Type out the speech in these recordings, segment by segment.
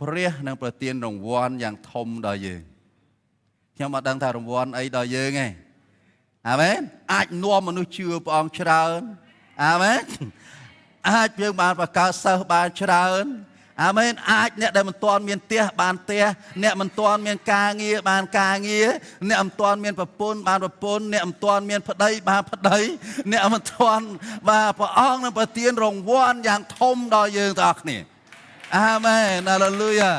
ព្រះនឹងប្រទានរង្វាន់យ៉ាងធំដល់យើងខ្ញុំអត់ដឹងថារង្វាន់អីដល់យើងទេអាមែនអាចនាំមនុស្សជឿព្រះអង្គច្រើនអាមែនអាចយើងបានបង្កើតសិស្សបានច្រើនអាមែនអាចអ្នកដែលមិនទាន់មានផ្ទះបានផ្ទះអ្នកមិនទាន់មានការងារបានការងារអ្នកមិនទាន់មានប្រពន្ធបានប្រពន្ធអ្នកមិនទាន់មានប្តីបានប្តីអ្នកមិនទាន់បាទព្រះអង្គនឹងប្រទានរង្វាន់យ៉ាងធំដល់យើងទាំងអស់គ្នាអាមែនហាឡេលូយ៉ា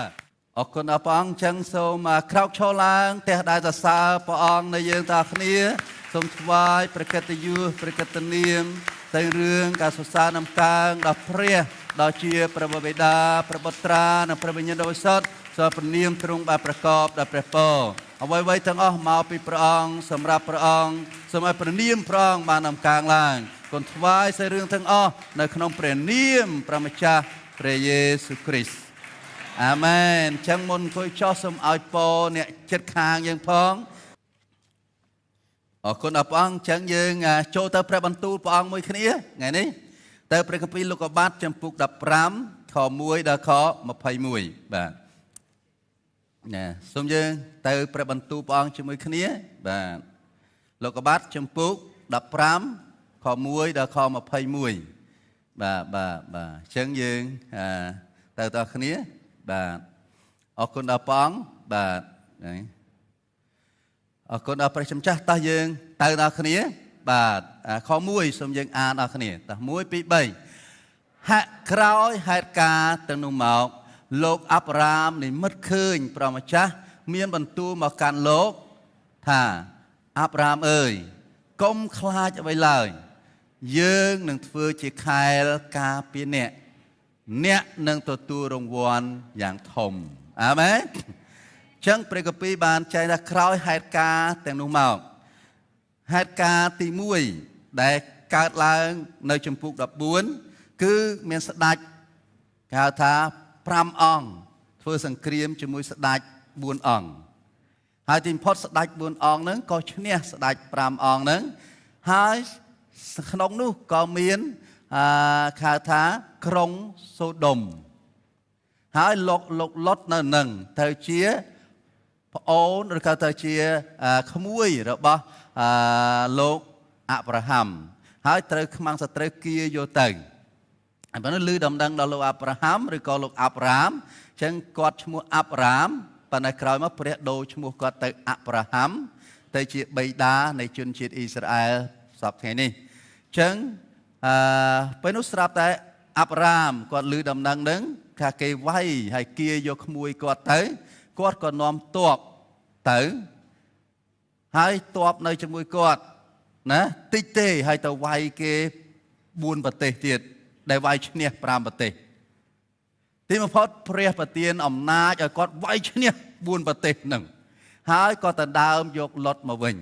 អរគុណព្រះអង្គចឹងសូមក្រោកឈរឡើងផ្ទះដែលសរសើរព្រះអង្គនៃយើងទាំងអស់គ្នាសូមថ្វាយព្រះកិត្តិយសព្រះកិត្តិនាមទៅរឿងការសរសើរនំកើងដល់ព្រះដល់ជាព្រះបិតាព្រះបុត្រានិងព្រះវិញ្ញាណបរិសុទ្ធសូមព្រះនាមទ្រង់បានប្រកបដោយព្រះពរអ្វីៗទាំងអស់មកពីព្រះអង្គសម្រាប់ព្រះអង្គសូមឲ្យព្រះនាមព្រះអង្គបាននំកើងឡើងគុណថ្វាយសេរឿងទាំងអស់នៅក្នុងព្រះនាមព្រះម្ចាស់ព្រះយេស៊ូវគ្រីស្ទអាមែនចឹងមុនអង្គុយចុះសូមឲ្យពរអ្នកចិត្តខាងយើងផងអរគុណដល់ព្រះអង្គចឹងយើងចូលទៅព្រះបន្ទូលព្រះអង្គមួយគ្នាថ្ងៃនេះទៅព្រះគម្ពីរលោកុបាទចំពុក15ខ1ដល់ខ21បាទណាសូមយើងទៅព្រះបន្ទូលព្រះអង្គជាមួយគ្នាបាទលោកុបាទចំពុក15ខ1ដល់ខ21បាទអញ្ចឹងយើងទៅតើគ្នាបាទអរគុណដល់ព្រះអង្គបាទអរគុណដល់ព្រះម្ចាស់តោះយើងទៅដល់គ្នាបាទខ1សូមយើងអានដល់គ្នាតោះ1 2 3ហាក់ក្រោយហេតុការណ៍ទាំងនោះមកលោកអាប់រ៉ាមនិមិត្តឃើញព្រះម្ចាស់មានបន្ទូលមកកាន់លោកថាអាប់រ៉ាមអើយកុំខ្លាចអ្វីឡើយយើងនឹងធ្វើជាខែលការពារអ្នកនឹងទទួលរង្វាន់យ៉ាងធំអាមែនចឹងព្រះគម្ពីរបានចែងថាក្រោយហេតុការណ៍ទាំងនោះមកហេតុការណ៍ទី1ដែលកើតឡើងនៅចំពុក14គឺមានស្ដេចគេហៅថា5អង្គធ្វើសង្គ្រាមជាមួយស្ដេច4អង្គហើយទីបំផុតស្ដេច4អង្គហ្នឹងក៏ឈ្នះស្ដេច5អង្គហ្នឹងហើយក្នុងនោះក៏មានគេហៅថាក្រុងសូដុំហើយលោកលុតនៅនឹងទៅជាប្អូនឬក៏ទៅជាក្មួយរបស់លោកអាប់រ៉ាហាំហើយត្រូវខ្មាំងសត្រូវគៀយកទៅហើយបើនោះឮដំណឹងដល់លោកអាប់រ៉ាហាំឬក៏លោកអាប់រ៉ាមអញ្ចឹងគាត់ឈ្មោះអាប់រ៉ាមប៉ុន្តែក្រោយមកព្រះដូរឈ្មោះគាត់ទៅអាប់រ៉ាហាំទៅជាបិតានៃជនជាតិអ៊ីស្រាអែលសពថ្ងៃនេះអញ្ចឹងពេលនោះស្រាប់តែអាប់រ៉ាមគាត់ឮដំណឹងហ្នឹងថាគេវាយហើយគៀយកក្មួយគាត់ទៅគាត់ក៏នាំទ័ពទៅហើយទ័ពនៅជាមួយគាត់ណាតិចទេហើយទៅវាយគេ4ប្រទេសទៀតដែលវាយឈ្នះ5ប្រទេសទីបំផុតព្រះប្រទានអំណាចឲ្យគាត់វាយឈ្នះ4ប្រទេសហ្នឹងហើយក៏ដណ្ដើមយកលុតមកវិញ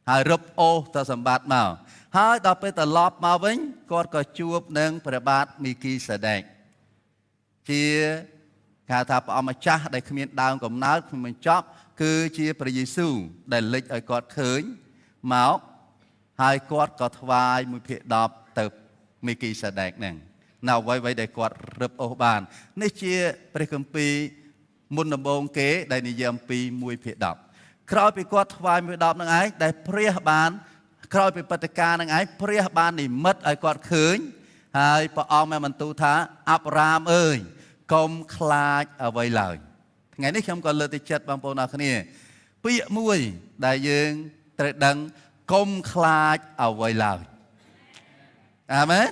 ហើយរឹបអូសទៅសម្បត្តិមកហើយដល់ពេលត្រឡប់មកវិញគាត់ក៏ជួបនឹងព្រះបាទមីគីសេដេកជាគេថាព្រះអម្ចាស់ដែលគ្មានដើមកំណើតគ្មានបញ្ចប់គឺជាព្រះយេស៊ូវដែលលេចឲ្យគាត់ឃើញមកហើយគាត់ក៏ថ្វាយ1/10ទៅមីគីសេដេកហ្នឹងនៅអ្វីដែលគាត់រឹបអូសបាននេះជាព្រះគម្ពីរមុនដំបូងគេដែលនិយាយអំពី1/10ក្រោយពីគាត់ថ្វាយ1/10ហ្នឹងឯងដែលព្រះបានក្រោយពីបតិកាហ្នឹងឯងព្រះបាននិមិត្តឲ្យគាត់ឃើញហើយព្រះអង្គបានបន្ទូលថាអាប់រ៉ាមអើយកុំខ្លាចអ្វីឡើយថ្ងៃនេះខ្ញុំក៏លើកទឹកចិត្តបងប្អូនអរគ្នាពាក្យមួយដែលយើងត្រូវដឹងកុំខ្លាចអ្វីឡើយអាមែន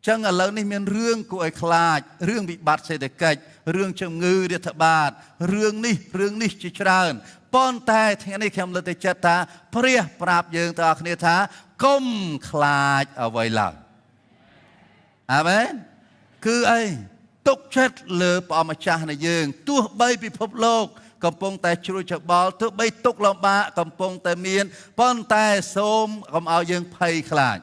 ចឹងឥឡូវនេះមានរឿងគួរឲ្យខ្លាចរឿងវិបត្តិសេដ្ឋកិច្ចរឿងជំងឺរាតត្បាតរឿងនេះជាច្រើនប៉ុន្តែថ្ងៃនេះខ្ញុំលើកទឹកចិត្តថាព្រះប្រាប់យើងទាំងអស់គ្នាថាកុំខ្លាចអ្វីឡើយអាមែនគឺអីទុកចិត្តលើព្រះម្ចាស់នៃយើងទោះបីពិភពលោកកំពុងតែជ្រួលច្បល់ទោះបីទុកលំបាកកំពុងតែមានប៉ុន្តែសូមកុំឲ្យយើងភ័យខ្លាច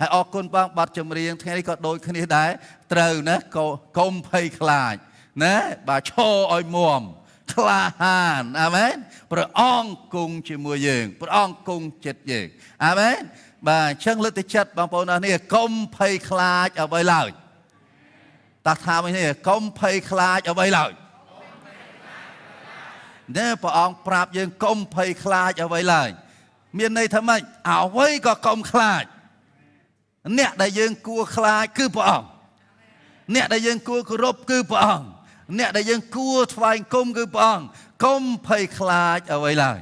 ហើយអរគុណបងបាត់ចម្រៀងថ្ងៃនេះក៏ដូចគ្នាដែរត្រូវណាកុំភ័យខ្លាចណាបាទឈរឲ្យមាំក្លាហានអាមែនព្រះអង្គគង់ជាមួយយើងព្រះអង្គគង់ចិត្តយើងអាមែនបាទអញ្ចឹងលើកទឹកចិត្តបងប្អូនអរគ្នាកុំភ័យខ្លាចអ្វីឡើយ តាថាមិនទេកុំភ័យខ្លាចអ្វីឡើយណែព្រះអង្គប្រាប់យើងកុំភ័យខ្លាចអ្វីឡើយមានន័យថាម៉េចអ្វីក៏កុំខ្លាចអ្នកដែលយើងគួរខ្លាចគឺព្រះអង្គអ្នកដែលយើងគួរគោរពគឺព្រះអង្គអ្នកដែលយើងគួរថ្វាយគុំគឺព្រះអង្គកុំភ័យខ្លាចអ្វីឡើយ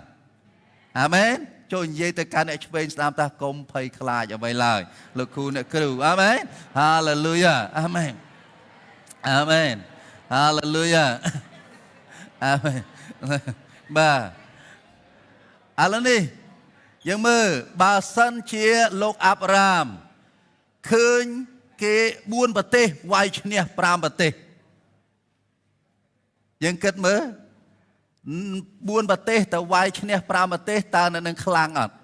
អាមែនចូលនិយាយទៅកាន់អ្នកឆ្វេងស្ដាំតាកុំភ័យខ្លាចអ្វីឡើយលោកគ្រូអ្នកគ្រូអាមែនហាឡេលូយ៉ាអាមែនអាមែនហាឡេលូយ៉ាអាមែនបាទឥឡូវនេះយើងមើលបើសិនជាលោកអាប់រ៉ាមឃើញគេ4ប្រទេសវាយឈ្នះ5ប្រទេសយើងគិតមើល4ប្រទេសទៅវាយឈ្នះ5ប្រទេសតើនៅនឹងខ្លាំងអត់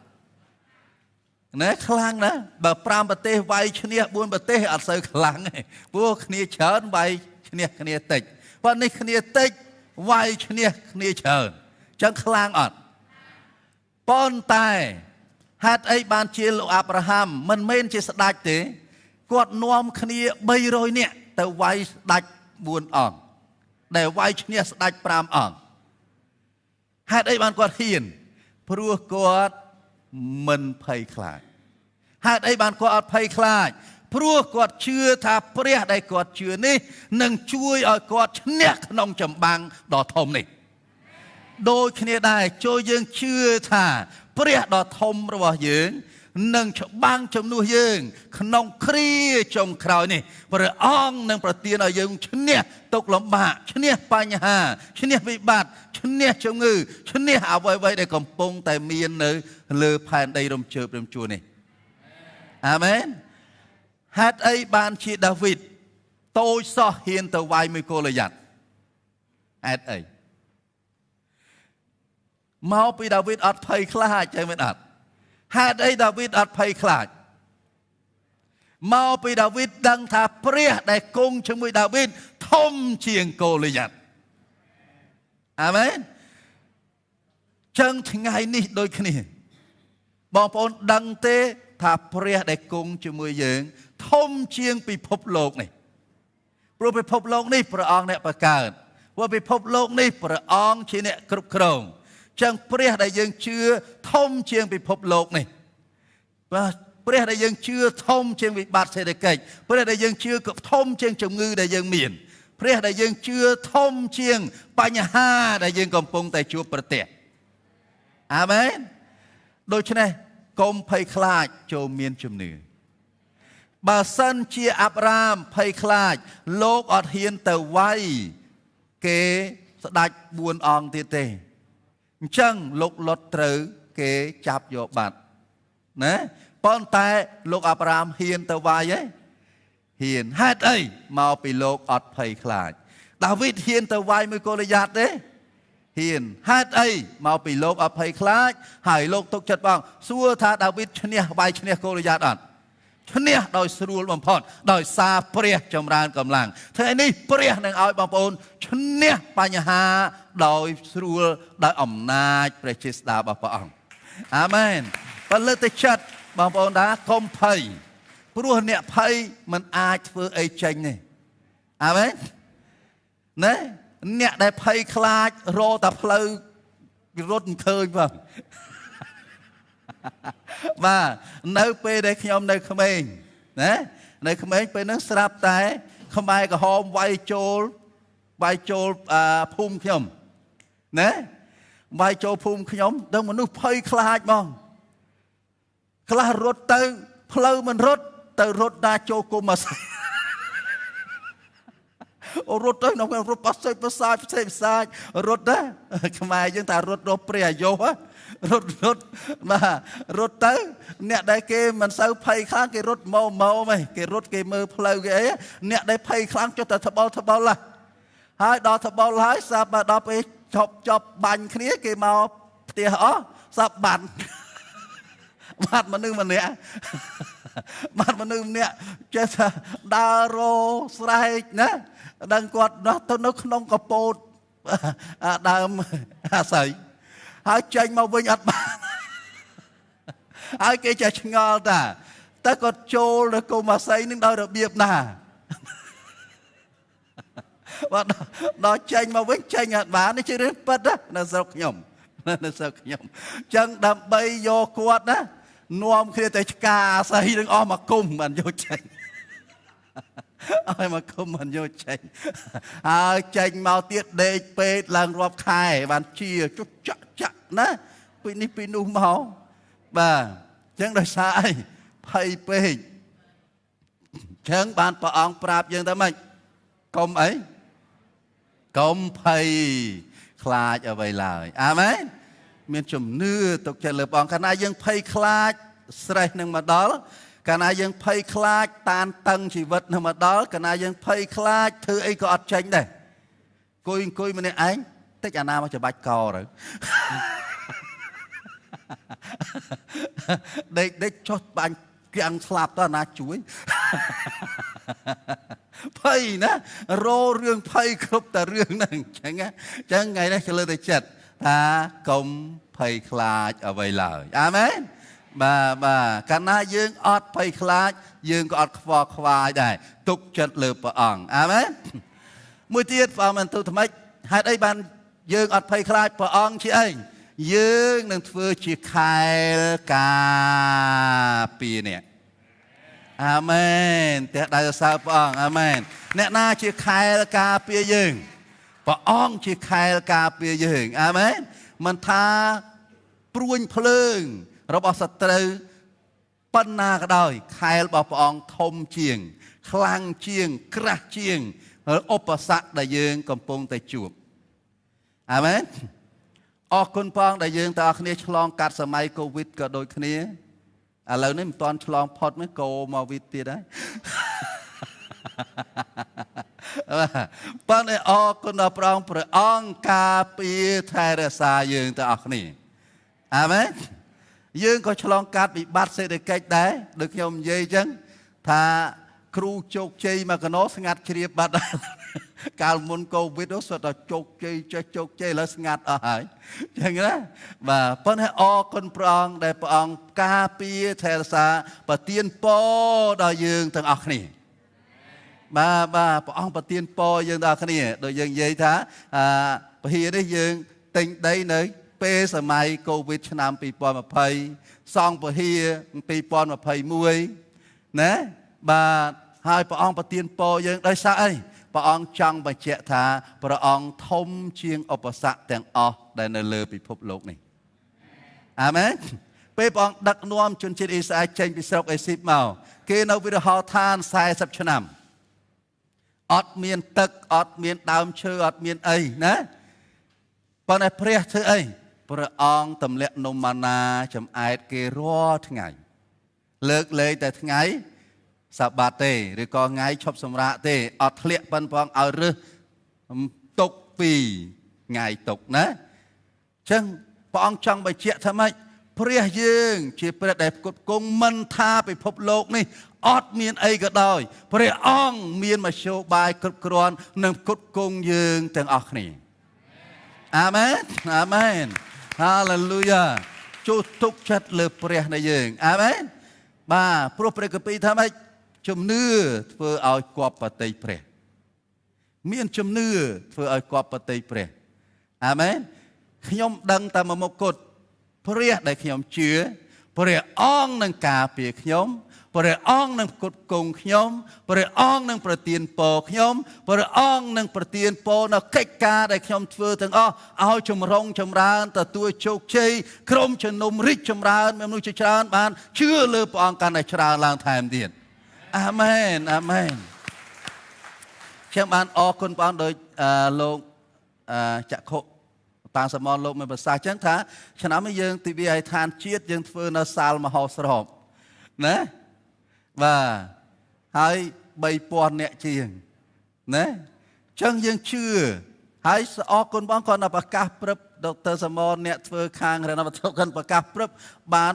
ណាខ្លាំងណាបើ5ប្រទេសវាយឈ្នះ4ប្រទេសអត់សូវខ្លាំងទេព្រោះគ្នាច្រើនវាយឈ្នះគ្នាតិចប៉ុន្តែនេះគ្នាតិចវាយឈ្នះគ្នាច្រើនចឹងខ្លាំងអត់ប៉ុន្តែហេតុអីបានជាលោកអាប់រ៉ាហាំមិនមែនជាស្ដេចទេគាត់នាំគ្នា300នាក់ទៅវាយស្ដេច4អង្គដែលវាយឈ្នះស្ដេច5អង្គហេតុអីបានគាត់ហ៊ានព្រោះគាត់មិនភ័យខ្លាចហេតុអីបានគាត់អត់ភ័យខ្លាចព្រោះគាត់ជឿថាព្រះដែលគាត់ជឿនេះនឹងជួយឲ្យគាត់ឈ្នះក្នុងចម្បាំងដ៏ធំនេះដូចគ្នាដែរចូលយើងជឿថាព្រះដ៏ធំរបស់យើងនឹងច្បាំងជំនួសយើងក្នុងគ្រាចុងក្រោយនេះព្រះអង្គនឹងប្រទានឲ្យយើងឈ្នះទុក្ខលំបាកឈ្នះបញ្ហាឈ្នះវិបត្តិឈ្នះជំងឺឈ្នះអ្វីៗដែលកំពុងតែមាននៅលើផែនដីរំជើបរំជួននេះអាមែនហេតុអីបានជាដាវីតតូចសោះហ៊ានទៅវាយមួយកូលយ៉ាត់ហេតុអីមកពីដាវីតអត់ភ័យខ្លាចចឹងមែនអត់ហេតុអីដាវីតអត់ភ័យខ្លាចមកពីដាវីតដឹងថាព្រះដែលគង់ជាមួយដាវីតធំជាងកូលយ៉ាត់អាមែនចឹងថ្ងៃនេះដូចគ្នាបងប្អូនដឹងទេថាព្រះដែលគង់ជាមួយយើងធំជាងពិភពលោកនេះព្រោះពិភពលោកនេះព្រះអង្គអ្នកបង្កើតព្រោះពិភពលោកនេះព្រះអង្គជាអ្នកគ្រប់គ្រងចឹងព្រះដែលយើងជឿធំជាងពិភពលោកនេះបាទព្រះដែលយើងជឿធំជាងវិបត្តិសេដ្ឋកិច្ចព្រះដែលយើងជឿធំជាងជំងឺដែលយើងមានព្រះដែលយើងជឿធំជាងបញ្ហាដែលយើងកំពុងតែជួបប្រទះអាមែនដូច្នេះកុំភ័យខ្លាចចូលមានជំនឿបើសិនជាអាប់រ៉ាមភ័យខ្លាចលោកអត់ហ៊ានទៅវាយគេស្ដេច4អង្គទៀតទេអញ្ចឹងលោកលុតត្រូវគេចាប់យកបាត់ណាប៉ុន្តែលោកអាប់រ៉ាមហ៊ានទៅវាយឯងហ៊ានហេតុអីមកពីលោកអត់ភ័យខ្លាចដាវីតហ៊ានទៅវាយមួយកូលយ៉ាត់ទេហ៊ានហេតុអីមកពីលោកអត់ភ័យខ្លាចហើយលោកទុកចិត្តបងសួរថាដាវីតឈ្នះវាយឈ្នះកូលយ៉ាត់អត់ឈ្នះដោយស្រួលបំផុតដោយសារព្រះចម្រើនកម្លាំងថ្ងៃនេះព្រះនឹងឲ្យបងប្អូនឈ្នះបញ្ហាដោយស្រួលដោយអំណាចព្រះជាស្ដារបស់ព្រះអង្គអាមែនបើលើកទៅចិត្តបងប្អូនថាកុំភ័យព្រោះអ្នកភ័យមិនអាចធ្វើអីចេញទេអាមែនណាអ្នកដែលភ័យខ្លាចរកតែផ្លូវរត់មិនឃើញបងបាទនៅពេលដែលខ្ញុំនៅក្មេងណានៅក្មេងពេលហ្នឹងស្រាប់តែខ្មែរក្រហមវាយចូលភូមិខ្ញុំណាវាយចូលភូមិខ្ញុំដល់មនុស្សភ័យខ្លាចហ្មងខ្លះរត់ទៅផ្លូវមិនរត់ទៅរត់ដល់ចូលគុំអាស័យរត់ទៅក្នុងរត់បោះសេផ្សាយរត់ដែរខ្មែរយើងថារត់រកព្រះអាយុរត់បាទរត់ទៅអ្នកដែលគេមិនសូវភ័យខ្លាចគេរត់ម៉ោហ៎គេរត់គេមើលផ្លូវគេអីអ្នកដែលភ័យខ្លាំងចុះតែត្បល់ឡាហើយដល់ត្បល់ហើយស្រាប់ដល់ពេលចប់បាញ់គ្នាគេមកផ្ទះអស់ស្រាប់បាត់មនុស្សម្នាក់ចេះថាដើររោស្រែកណាដឹងគាត់ទៅនៅក្នុងកពតដើមអាស័យហើយចេញមកវិញអត់បានហើយគេចេះឆ្ងល់តាតែគាត់ចូលទៅគុំអាស័យនឹងដោយរបៀបណា បាទដល់ចេញមកវិញចេញអត់បាននេះជារឿងពិតណានៅស្រុកខ្ញុំនៅស្រុកខ្ញុំចឹងដើម្បីយកគាត់ណានាំគ្នាទៅឆ្កាអាស័យនឹងអស់មកគុំបានយកចេញឲ្យមកគុំបានយកចេញហើយចេញមកទៀតដេកពេកឡើងរាប់ខែបានជាចុចចាក់ណាពីនេះពីនោះមកបាទចឹងដោយសារអីភ័យពេកចឹងបានព្រះអង្គប្រាប់យើងថាម៉េចកុំអីកុំភ័យខ្លាចអ្វីឡើយអាមែនមានជំនឿទុកចិត្តលើព្រះអង្គកាលណាយើងភ័យខ្លាចស្រេះនឹងមកដល់កាលណាយើងភ័យខ្លាចតានតឹងជីវិតនឹងមកដល់កាលណាយើងភ័យខ្លាចធ្វើអីក៏អត់ចេញដែរអង្គុយម្នាក់ឯងតិចអាណាមកច្បាច់កទៅដេកចុះបាញ់គាំងស្លាប់តើអាណាជួយភ័យណារោរឿងភ័យគ្រប់តែរឿងហ្នឹងចឹងថ្ងៃនេះលើទៅចិត្តថាកុំភ័យខ្លាចអ្វីឡើយអាមែនបាទកាលណាយើងអត់ភ័យខ្លាចយើងក៏អត់ខ្វល់ខ្វាយដែរទុកចិត្តលើព្រះអង្គអាមែនមួយទៀតព្រះអង្គបានទូលថាម៉េចហេតុអីបានយើងអត់ភ័យខ្លាចព្រះអង្គជាអីយើងនឹងធ្វើជាខែលការពារនេះអាមែនតែដៃសើព្រះអង្គអាមែនអ្នកណាជាខែលការពារយើងព្រះអង្គជាខែលការពារយើងអាមែនមិនថាព្រួញភ្លើងរបស់សត្រូវប៉ុណ្ណាក៏ដោយខែលរបស់ព្រះអង្គធំជាងខ្លាំងជាងក្រាស់ជាងឧបសគ្គដែលយើងកំពុងតែជួបអាមែនអរគុណព្រះអង្គដែលយើងទាំងអស់គ្នាឆ្លងកាត់សម័យកូវីដក៏ដូចគ្នាឥឡូវនេះមិនទាន់ឆ្លងផុតទេកូមកវីដទៀតហើយប៉ុន្តែអរគុណដល់ព្រះអង្គការពារថែរក្សាយើងទាំងអស់គ្នាអាមែនយើងក៏ឆ្លងកាត់វិបត្តិសេដ្ឋកិច្ចដែរដូចខ្ញុំនិយាយអញ្ចឹងថាគ្រូជោគជ័យមកកណោស្ងាត់ជ្រាបបាត់កាលមុនកូវីដនោះសុទ្ធតែជោគជ័យចេះជោគជ័យឥឡូវស្ងាត់អស់ហើយអញ្ចឹងណាបាទប៉ុន្តែអរគុណព្រះអង្គដែលព្រះអង្គការពារថែរក្សាប្រទានពរដល់យើងទាំងអស់គ្នាបាទព្រះអង្គប្រទានពរយើងដល់គ្នាដូចយើងនិយាយថាពហិនេះយើងទិញដីនៅពេលសម័យកូវីដឆ្នាំ2020សង់ពហិ2021ណាបាទហើយព្រះអង្គប្រទានពរយើងដោយសារអីព្រះអង្គចង់បញ្ជាក់ថាព្រះអង្គធំជាងឧបសគ្គទាំងអស់ដែលនៅលើពិភពលោកនេះអាមែនពេលព្រះអង្គដឹកនាំជនជាតិអ៊ីស្រាអែលចេញពីស្រុកអេស៊ីបមកគេនៅវិរហោឋាន40ឆ្នាំអត់មានទឹកអត់មានដើមឈើអត់មានអីណាប៉ុន្តែព្រះធ្វើអីព្រះអង្គទម្លាក់នំម៉ាណាចំអែតគេរាល់ថ្ងៃលើកលែងតែថ្ងៃសបាតទេឬក៏ថ្ងៃឈប់សម្រាកទេអត់ធ្លាក់ប៉ុនព្រះអង្គឲ្យរើសទុកពីថ្ងៃទុកណាអញ្ចឹងព្រះអង្គចង់បញ្ជាក់ថាម៉េចព្រះយើងជាព្រះដែលផ្គត់ផ្គង់មិនថាពិភពលោកនេះអត់មានអីក៏ដោយព្រះអង្គមានមធ្យោបាយគ្រប់គ្រាន់នឹងផ្គត់ផ្គង់យើងទាំងអស់គ្នាអាមែនអាមែនហាឡេលូយ៉ាចូលទុកចិត្តលើព្រះនៃយើងអាមែនបាទព្រោះព្រះគម្ពីរថាម៉េចជំនឿធ្វើឲ្យគប់បតីព្រះមានជំនឿធ្វើឲ្យគប់បតីព្រះអាមែនខ្ញុំដឹងតែមួយមុខគត់ព្រះដែលខ្ញុំជឿព្រះអង្គនឹងការពារខ្ញុំព្រះអង្គនឹងផ្គត់ផ្គង់ខ្ញុំព្រះអង្គនឹងប្រទានពរខ្ញុំព្រះអង្គនឹងប្រទានពរនៅកិច្ចការដែលខ្ញុំធ្វើទាំងអស់ឲ្យចម្រុងចម្រើនទទួលជោគជ័យក្រុមជំនុំរីកចម្រើនមនុស្សជាច្រើនបានជឿលើព្រះអង្គកាន់តែច្រើនឡើងថែមទៀតអាមែនអាមែនខ្ញុំបានអរគុណព្រះអង្គដោយលោកចក្ខុតាសមរលោកមានប្រសាសន៍ចឹងថាឆ្នាំនេះយើងទិវាអធិដ្ឋានជាតិយើងធ្វើនៅសាលមហោស្រពណាបាទហើយ3000នាក់ជាងណាចឹងយើងជឿហើយអរគុណបងគាត់នៅប្រកាសព្រឹបដុកទ័រសមរអ្នកធ្វើខាងរណវត្ថុគាត់ប្រកាសព្រឹបបាន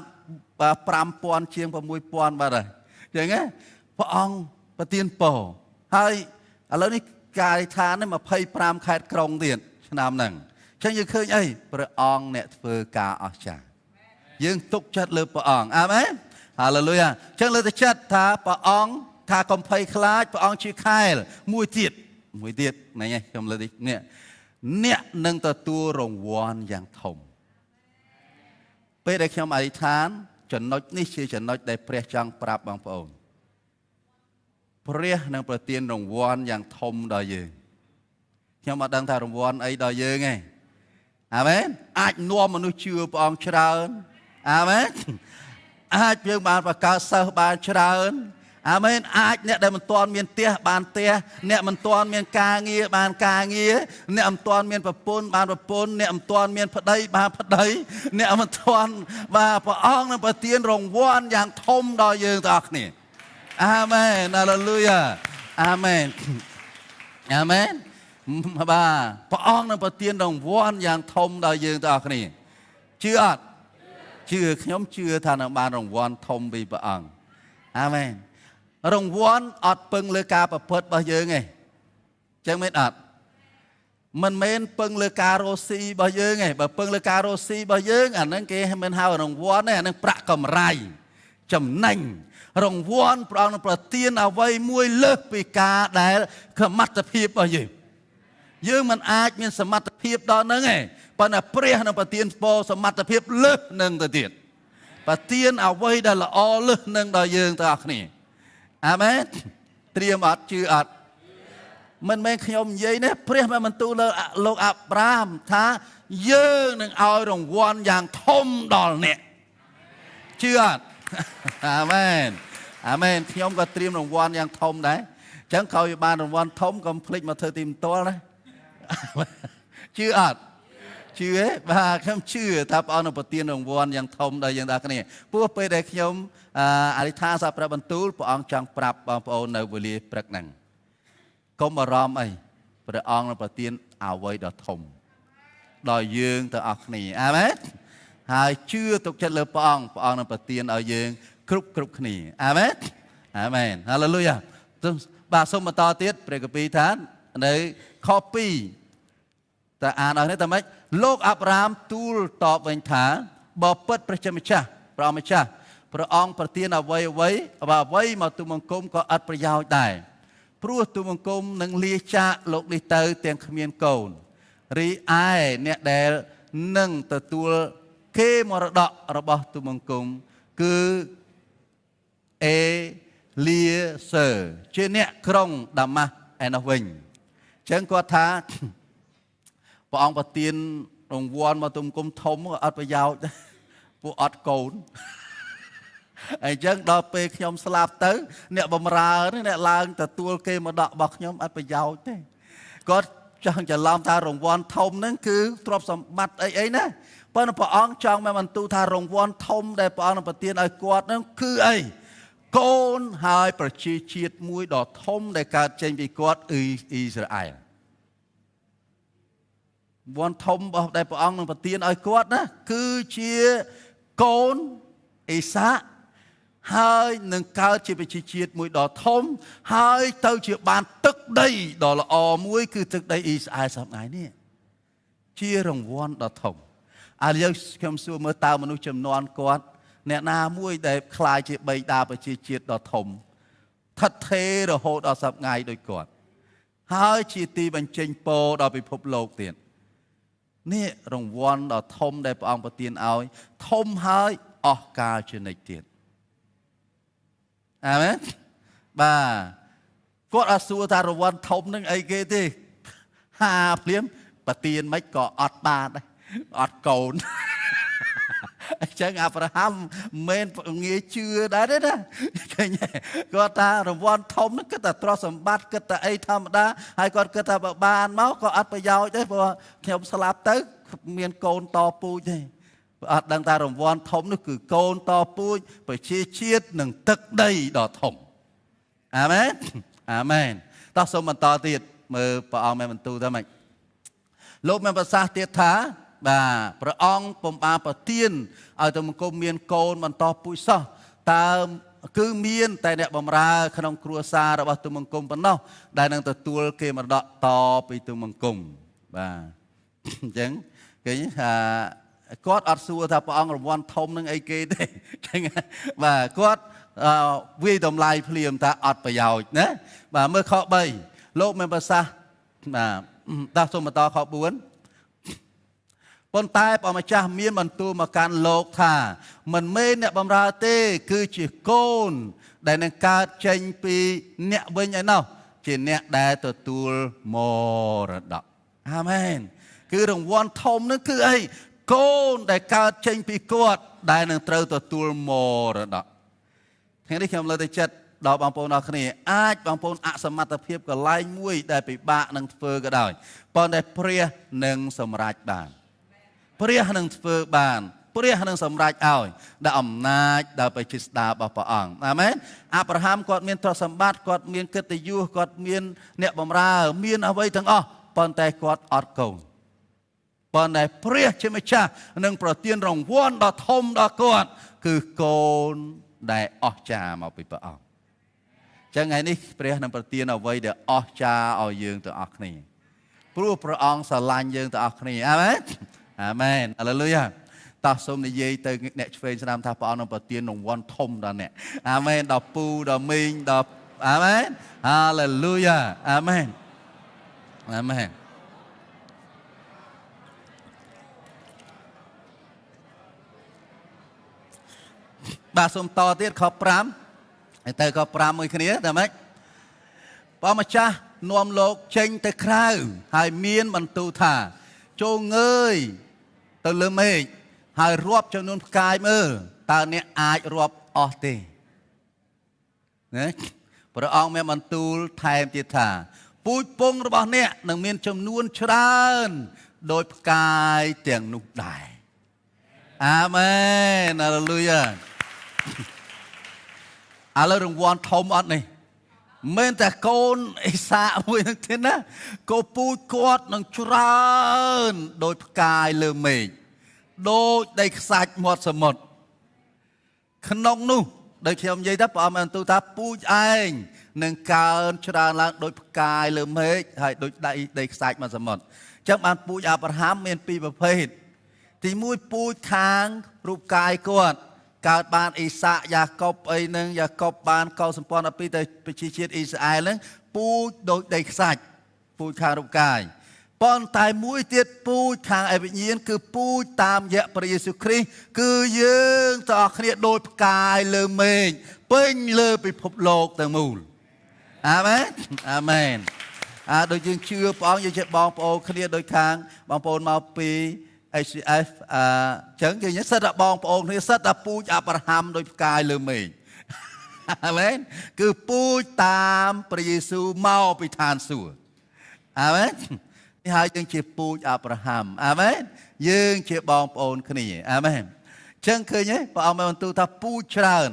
5000ជាង6000បាទហើយចឹងណាព្រះអង្គប្រទានពរហើយឥឡូវនេះកាយដ្ឋាននេះ25ខេត្តក្រុងទៀតឆ្នាំហ្នឹងចឹងយើងឃើញអីព្រះអង្គអ្នកធ្វើការអស្ចារ្យយើងទុកចិត្តលើព្រះអង្គអាមែនហាឡេលូយ៉ាចឹងលើទៅចិត្តថាព្រះអង្គថាកុំភ័យខ្លាចព្រះអង្គជាខែលមួយទៀត មួយទៀតនេះខ្ញុំលើកនេះអ្នកនឹងទទួលរង្វាន់យ៉ាងធំពេលដែលខ្ញុំអធិដ្ឋានចំណុចនេះជាចំណុចដែលព្រះចង់ប្រាប់បងប្អូនព្រះនឹងប្រទានរង្វាន់យ៉ាងធំដល់យើងខ្ញុំអត់ដឹងថារង្វាន់អីដល់យើងទេអាមែនអាចនាំមនុស្សជឿព្រះអង្គច្រើនអាមែនអាចយើងបានបង្កើតសិស្សបានច្រើនអាមែនអាចអ្នកដែលមិនទាន់មានផ្ទះបានផ្ទះអ្នកមិនទាន់មានការងារបានការងារអ្នកមិនទាន់មានប្រពន្ធបានប្រពន្ធអ្នកមិនទាន់មានប្តីបានប្តីអ្នកមិនទាន់បាទព្រះអង្គនឹងប្រទានរង្វាន់យ៉ាងធំដល់យើងទាំងអស់គ្នាអាមែនហាឡូលូយ៉ាអាមែនអាមែនបាទព្រះអង្គនឹងប្រទានរង្វាន់យ៉ាងធំដល់យើងទាំងអស់គ្នាជឿអត់ជឿខ្ញុំជឿថានឹងបានរង្វាន់ធំពីព្រះអង្គអាមែនរង្វាន់អត់ពឹងលើការប្រព្រឹត្តរបស់យើងទេចឹងមែនអត់មិនមែនពឹងលើការរស់ស៊ីរបស់យើងទេបើពឹងលើការរស់ស៊ីរបស់យើងអាហ្នឹងគេមិនហៅរង្វាន់ទេអាហ្នឹងប្រាក់កម្រៃចំណេញរង្វាន់ព្រះអង្គនឹងប្រទានអ្វីមួយលើសពីការដែលសមត្ថភាពរបស់យើងមិនអាចមានសមត្ថភាពដល់ហ្នឹងទេប៉ុន្តែព្រះនឹងប្រទានពរសមត្ថភាពលើសនឹងទៅទៀតប្រទានអ្វីដែលល្អលើសនឹងដល់យើងទាំងអស់គ្នាអាមែនត្រៀមអត់ជឿអត់មិនមែនខ្ញុំនិយាយនេះព្រះបានបន្ទូលលោកអាប់រ៉ាមថាយើងនឹងឲ្យរង្វាន់យ៉ាងធំដល់អ្នកជឿអត់អាមែនអាមែនខ្ញុំក៏ត្រៀមរង្វាន់យ៉ាងធំដែរអញ្ចឹងក្រោយបានរង្វាន់ធំកុំភ្លេចមកធ្វើទីបន្ទាល់ណាជឿអត់ជឿទេបាទខ្ញុំជឿថាព្រះអង្គនឹងប្រទានរង្វាន់យ៉ាងធំដល់យើងទាំងគ្នាព្រោះពេលដែលខ្ញុំអធិដ្ឋានសាព្រះបន្ទូលព្រះអង្គចង់ប្រាប់បងប្អូននៅវេលាព្រឹកហ្នឹងកុំបារម្ភអីព្រះអង្គនឹងប្រទានអ្វីដ៏ធំដល់យើងទាំងអស់គ្នាអាមែនហើយជឿទុកចិត្តលើព្រះអង្គនឹងប្រទានឲ្យយើងគ្រប់គ្នាអាមែនអាមែនហាឡូលូយ៉ាបាទសូមបន្តទៀតព្រះគម្ពីរថានៅខ2តើអានឲ្យនេះតើម៉េចលោកអាប់រ៉ាមទូលតបវិញថាបើពិតព្រះជាម្ចាស់ព្រះម្ចាស់ព្រះអង្គប្រទានអ្វីមកទូលបង្គំក៏ឥតប្រយោជន៍ដែរព្រោះទូលបង្គំនឹងលាចាកលោកនេះទៅទាំងគ្មានកូនរីឯអ្នកដែលនឹងទទួលគេមរតករបស់ទូលបង្គំគឺអេលីសឺជាអ្នកក្រុងដាម៉ាស់ឯនោះវិញអញ្ចឹងគាត់ថាព្រះអង្គប្រទានរង្វាន់មកទូលបង្គំធំក៏អត់ប្រយោជន៍ដែរពួកអត់កូនអញ្ចឹងដល់ពេលខ្ញុំស្លាប់ទៅអ្នកបម្រើអ្នកឡើងទទួលគេមរតករបស់ខ្ញុំអត់ប្រយោជន៍ទេគាត់ចង់ច្រឡំថារង្វាន់ធំហ្នឹងគឺទ្រព្យសម្បត្តិអីណាប៉ុន្តែព្រះអង្គចង់មកបន្ទូលថារង្វាន់ធំដែលព្រះអង្គនឹងប្រទានឲ្យគាត់ហ្នឹងគឺអីកូនហើយប្រជាជាតិមួយដ៏ធំដែលកើតចេញពីគាត់អ៊ីស្រាអែលវ័នធំរបស់ដែលព្រះអង្គនឹងប្រទានឲ្យគាត់ណាគឺជាកូនអេសាហើយនឹងកើតជាប្រជាជាតិមួយដ៏ធំហើយទៅជាបានទឹកដីដ៏ល្អមួយគឺទឹកដីអ៊ីស្រាអែលសប្តាហ៍នេះជារង្វាន់ដ៏ធំឥឡូវខ្ញុំសួរមើលតើមនុស្សចំនួនគាត់អ្នកណាមួយដែលខ្លាយជាបិតាប្រជាជាតិដ៏ធំថិតថេររហូតដល់សប្តាហ៍ដូចគាត់ហើយជាទីបញ្ចេញពរដល់ពិភពលោកទៀតនេះរង្វាន់ដ៏ធំដែលព្រះអង្គប្រទានឲ្យធំហើយអស់កលជានិច្ចទៀតអាមែនបាទគាត់អត់សួរថារង្វាន់ធំនឹងអីគេទេហាភ្លាមប្រទានមិនក៏អត់បានដែរអត់កូនអញ្ចឹងអាប់រ៉ាហាំមិនងាយជឿដែរទេណាឃើញគាត់ថារង្វាន់ធំហ្នឹងគិតតែទ្រព្យសម្បត្តិគិតតែអីធម្មតាហើយគាត់គិតថាបើបានមកក៏អត់ប្រយោជន៍ទេព្រោះខ្ញុំស្លាប់ទៅមានកូនតពូជទេអត់ដឹងថារង្វាន់ធំនោះគឺកូនតពូជប្រជាជាតិនិងទឹកដីដ៏ធំអាមែនអាមែនតោះសូមបន្តទៀតមើលព្រះអង្គមានបន្ទូលថាម៉េចលោកមានប្រសាសន៍ទៀតថាបាទព្រះអង្គពុំបានប្រទានឲ្យទៅមង្គមមានកូនបន្តពូជសោះតើគឺមានតែអ្នកបម្រើក្នុងគ្រួសាររបស់ទូលបង្គំប៉ុណ្ណោះដែលនឹងទទួលគេមរតកតពីទូលបង្គំបាទអញ្ចឹងគេថាគាត់អត់សួរថាព្រះអង្គរង្វាន់ធំនឹងអីគេទេអញ្ចឹងបាទគាត់វាយតម្លៃភ្លាមថាអត់ប្រយោជន៍ណាបាទមើលខ3លោកមានប្រសាសន៍ តាសូមបន្តខ4ប៉ុន្តែព្រះម្ចាស់មានបន្ទូលមកកាន់លោកថាមិនមែនអ្នកបម្រើទេគឺជាកូនដែលនឹងកើតចេញពីអ្នកវិញឯណោះជាអ្នកដែលទទួលមរតកអាមែនគឺរង្វាន់ធំនឹងគឺអីកូនដែលកើតចេញពីគាត់ដែលនឹងត្រូវទទួលមរតកថ្ងៃនេះខ្ញុំលើកទឹកចិត្តដល់បងប្អូនអរគ្នាអាចបងប្អូនអសមត្ថភាពកន្លែងមួយដែលពិបាកនឹងធ្វើក៏ដោយប៉ុន្តែព្រះនឹងសម្រេចបានព្រះនឹងធ្វើបានព្រះនឹងសម្រេចឲ្យដែលអំណាចដល់បេជិស្តារបស់ព្រះអង្គអាមែនអាប់រ៉ាហាំគាត់មានទ្រព្យសម្បត្តិគាត់មានកិត្តិយសគាត់មានអ្នកបម្រើមានអ្វីទាំងអស់ប៉ុន្តែគាត់អត់កូនប៉ុន្តែព្រះជាម្ចាស់នឹងប្រទានរង្វាន់ដ៏ធំដល់គាត់គឺកូនដែលអស្ចារ្យមកពីព្រះអង្គចឹងថ្ងៃនេះព្រះនឹងប្រទានអ្វីដែលអស្ចារ្យឲ្យយើងទាំងអស់គ្នាព្រោះព្រះអង្គស្រឡាញ់យើងទាំងអស់គ្នាអាមែនអាមែនហាឡេលូយ៉ាតោះសូមនិយាយទៅអ្នកឆ្វេងស្ដាំថាព្រះអង្គនឹងប្រទានរង្វាន់ធំដល់អ្នកអាមែនដល់ពូដល់មីងដល់អាមែនហាឡេលូយ៉ាអាមែនអាមែនបាទសូមតទៀតខ5ទៅខ5មួយគ្នាតែម៉េចព្រះម្ចាស់នាំលោកចេញទៅក្រៅហើយមានបន្ទូលថាចូលងើយទៅលើមេឃហើយរាប់ចំនួនផ្កាយមើលតើអ្នកអាចរាប់អស់ទេណាព្រះអង្គមានបន្ទូលថែមទៀតថាពូជពងរបស់អ្នកនឹងមានចំនួនច្រើនដោយផ្កាយទាំងនោះដែរអាមែនហាឡេលូយ៉ាឥឡូវរង្វាន់ធំអត់នេះមិនតែកូនអេសាមួយនឹងទេណាក៏ពូជគាត់នឹងច្រើនដោយផ្កាយលើមេឃដូចដីខ្សាច់មាត់សមុទ្រក្នុងនោះដូចខ្ញុំនិយាយថាព្រះអង្គបានទូថាពូជឯងនឹងកើនច្រើនឡើងដោយផ្កាយលើមេឃហើយដូចដីខ្សាច់មាត់សមុទ្រអញ្ចឹងបានពូជអាប់រ៉ាហាំមានពីរប្រភេទទី1ពូជខាងរូបកាយគាត់កើតបានអ៊ីសាក់យ៉ាកុបអីហ្នឹងយ៉ាកុបបានកោសម្ព័ន្ធពីទៅប្រជាជាតិអ៊ីស្រាអែលហ្នឹងពូជដូចដីខ្សាច់ពូជខាងរូបកាយប៉ុន្តែមួយទៀតពូជខាងអវិញ្ញាណគឺពូជតាមរយៈព្រះយេស៊ូវគ្រីស្ទគឺយើងទាំងអស់គ្នាដូចផ្កាយលើមេឃពេញលើពិភពលោកទាំងមូលអាមែនអាមែនដូចយើងជឿព្រះអង្គយើងជាបងប្អូនគ្នាដូចខាងបងប្អូនមកពី HCF ចឹងគេនិយាយសិតតែបងប្អូនគ្នាសិតតែពូជអាប់រ៉ាហាំដោយផ្កាយលើមេឃអាមែនគឺពូជតាមព្រះយេស៊ូវមកពីឋានសួគ៌អាមែននេះហើយយើងជាពូជអាប់រ៉ាហាំអាមែនយើងជាបងប្អូនគ្នាអាមែនចឹងឃើញទេព្រះអង្គបានបន្ទូលថាពូជច្រើន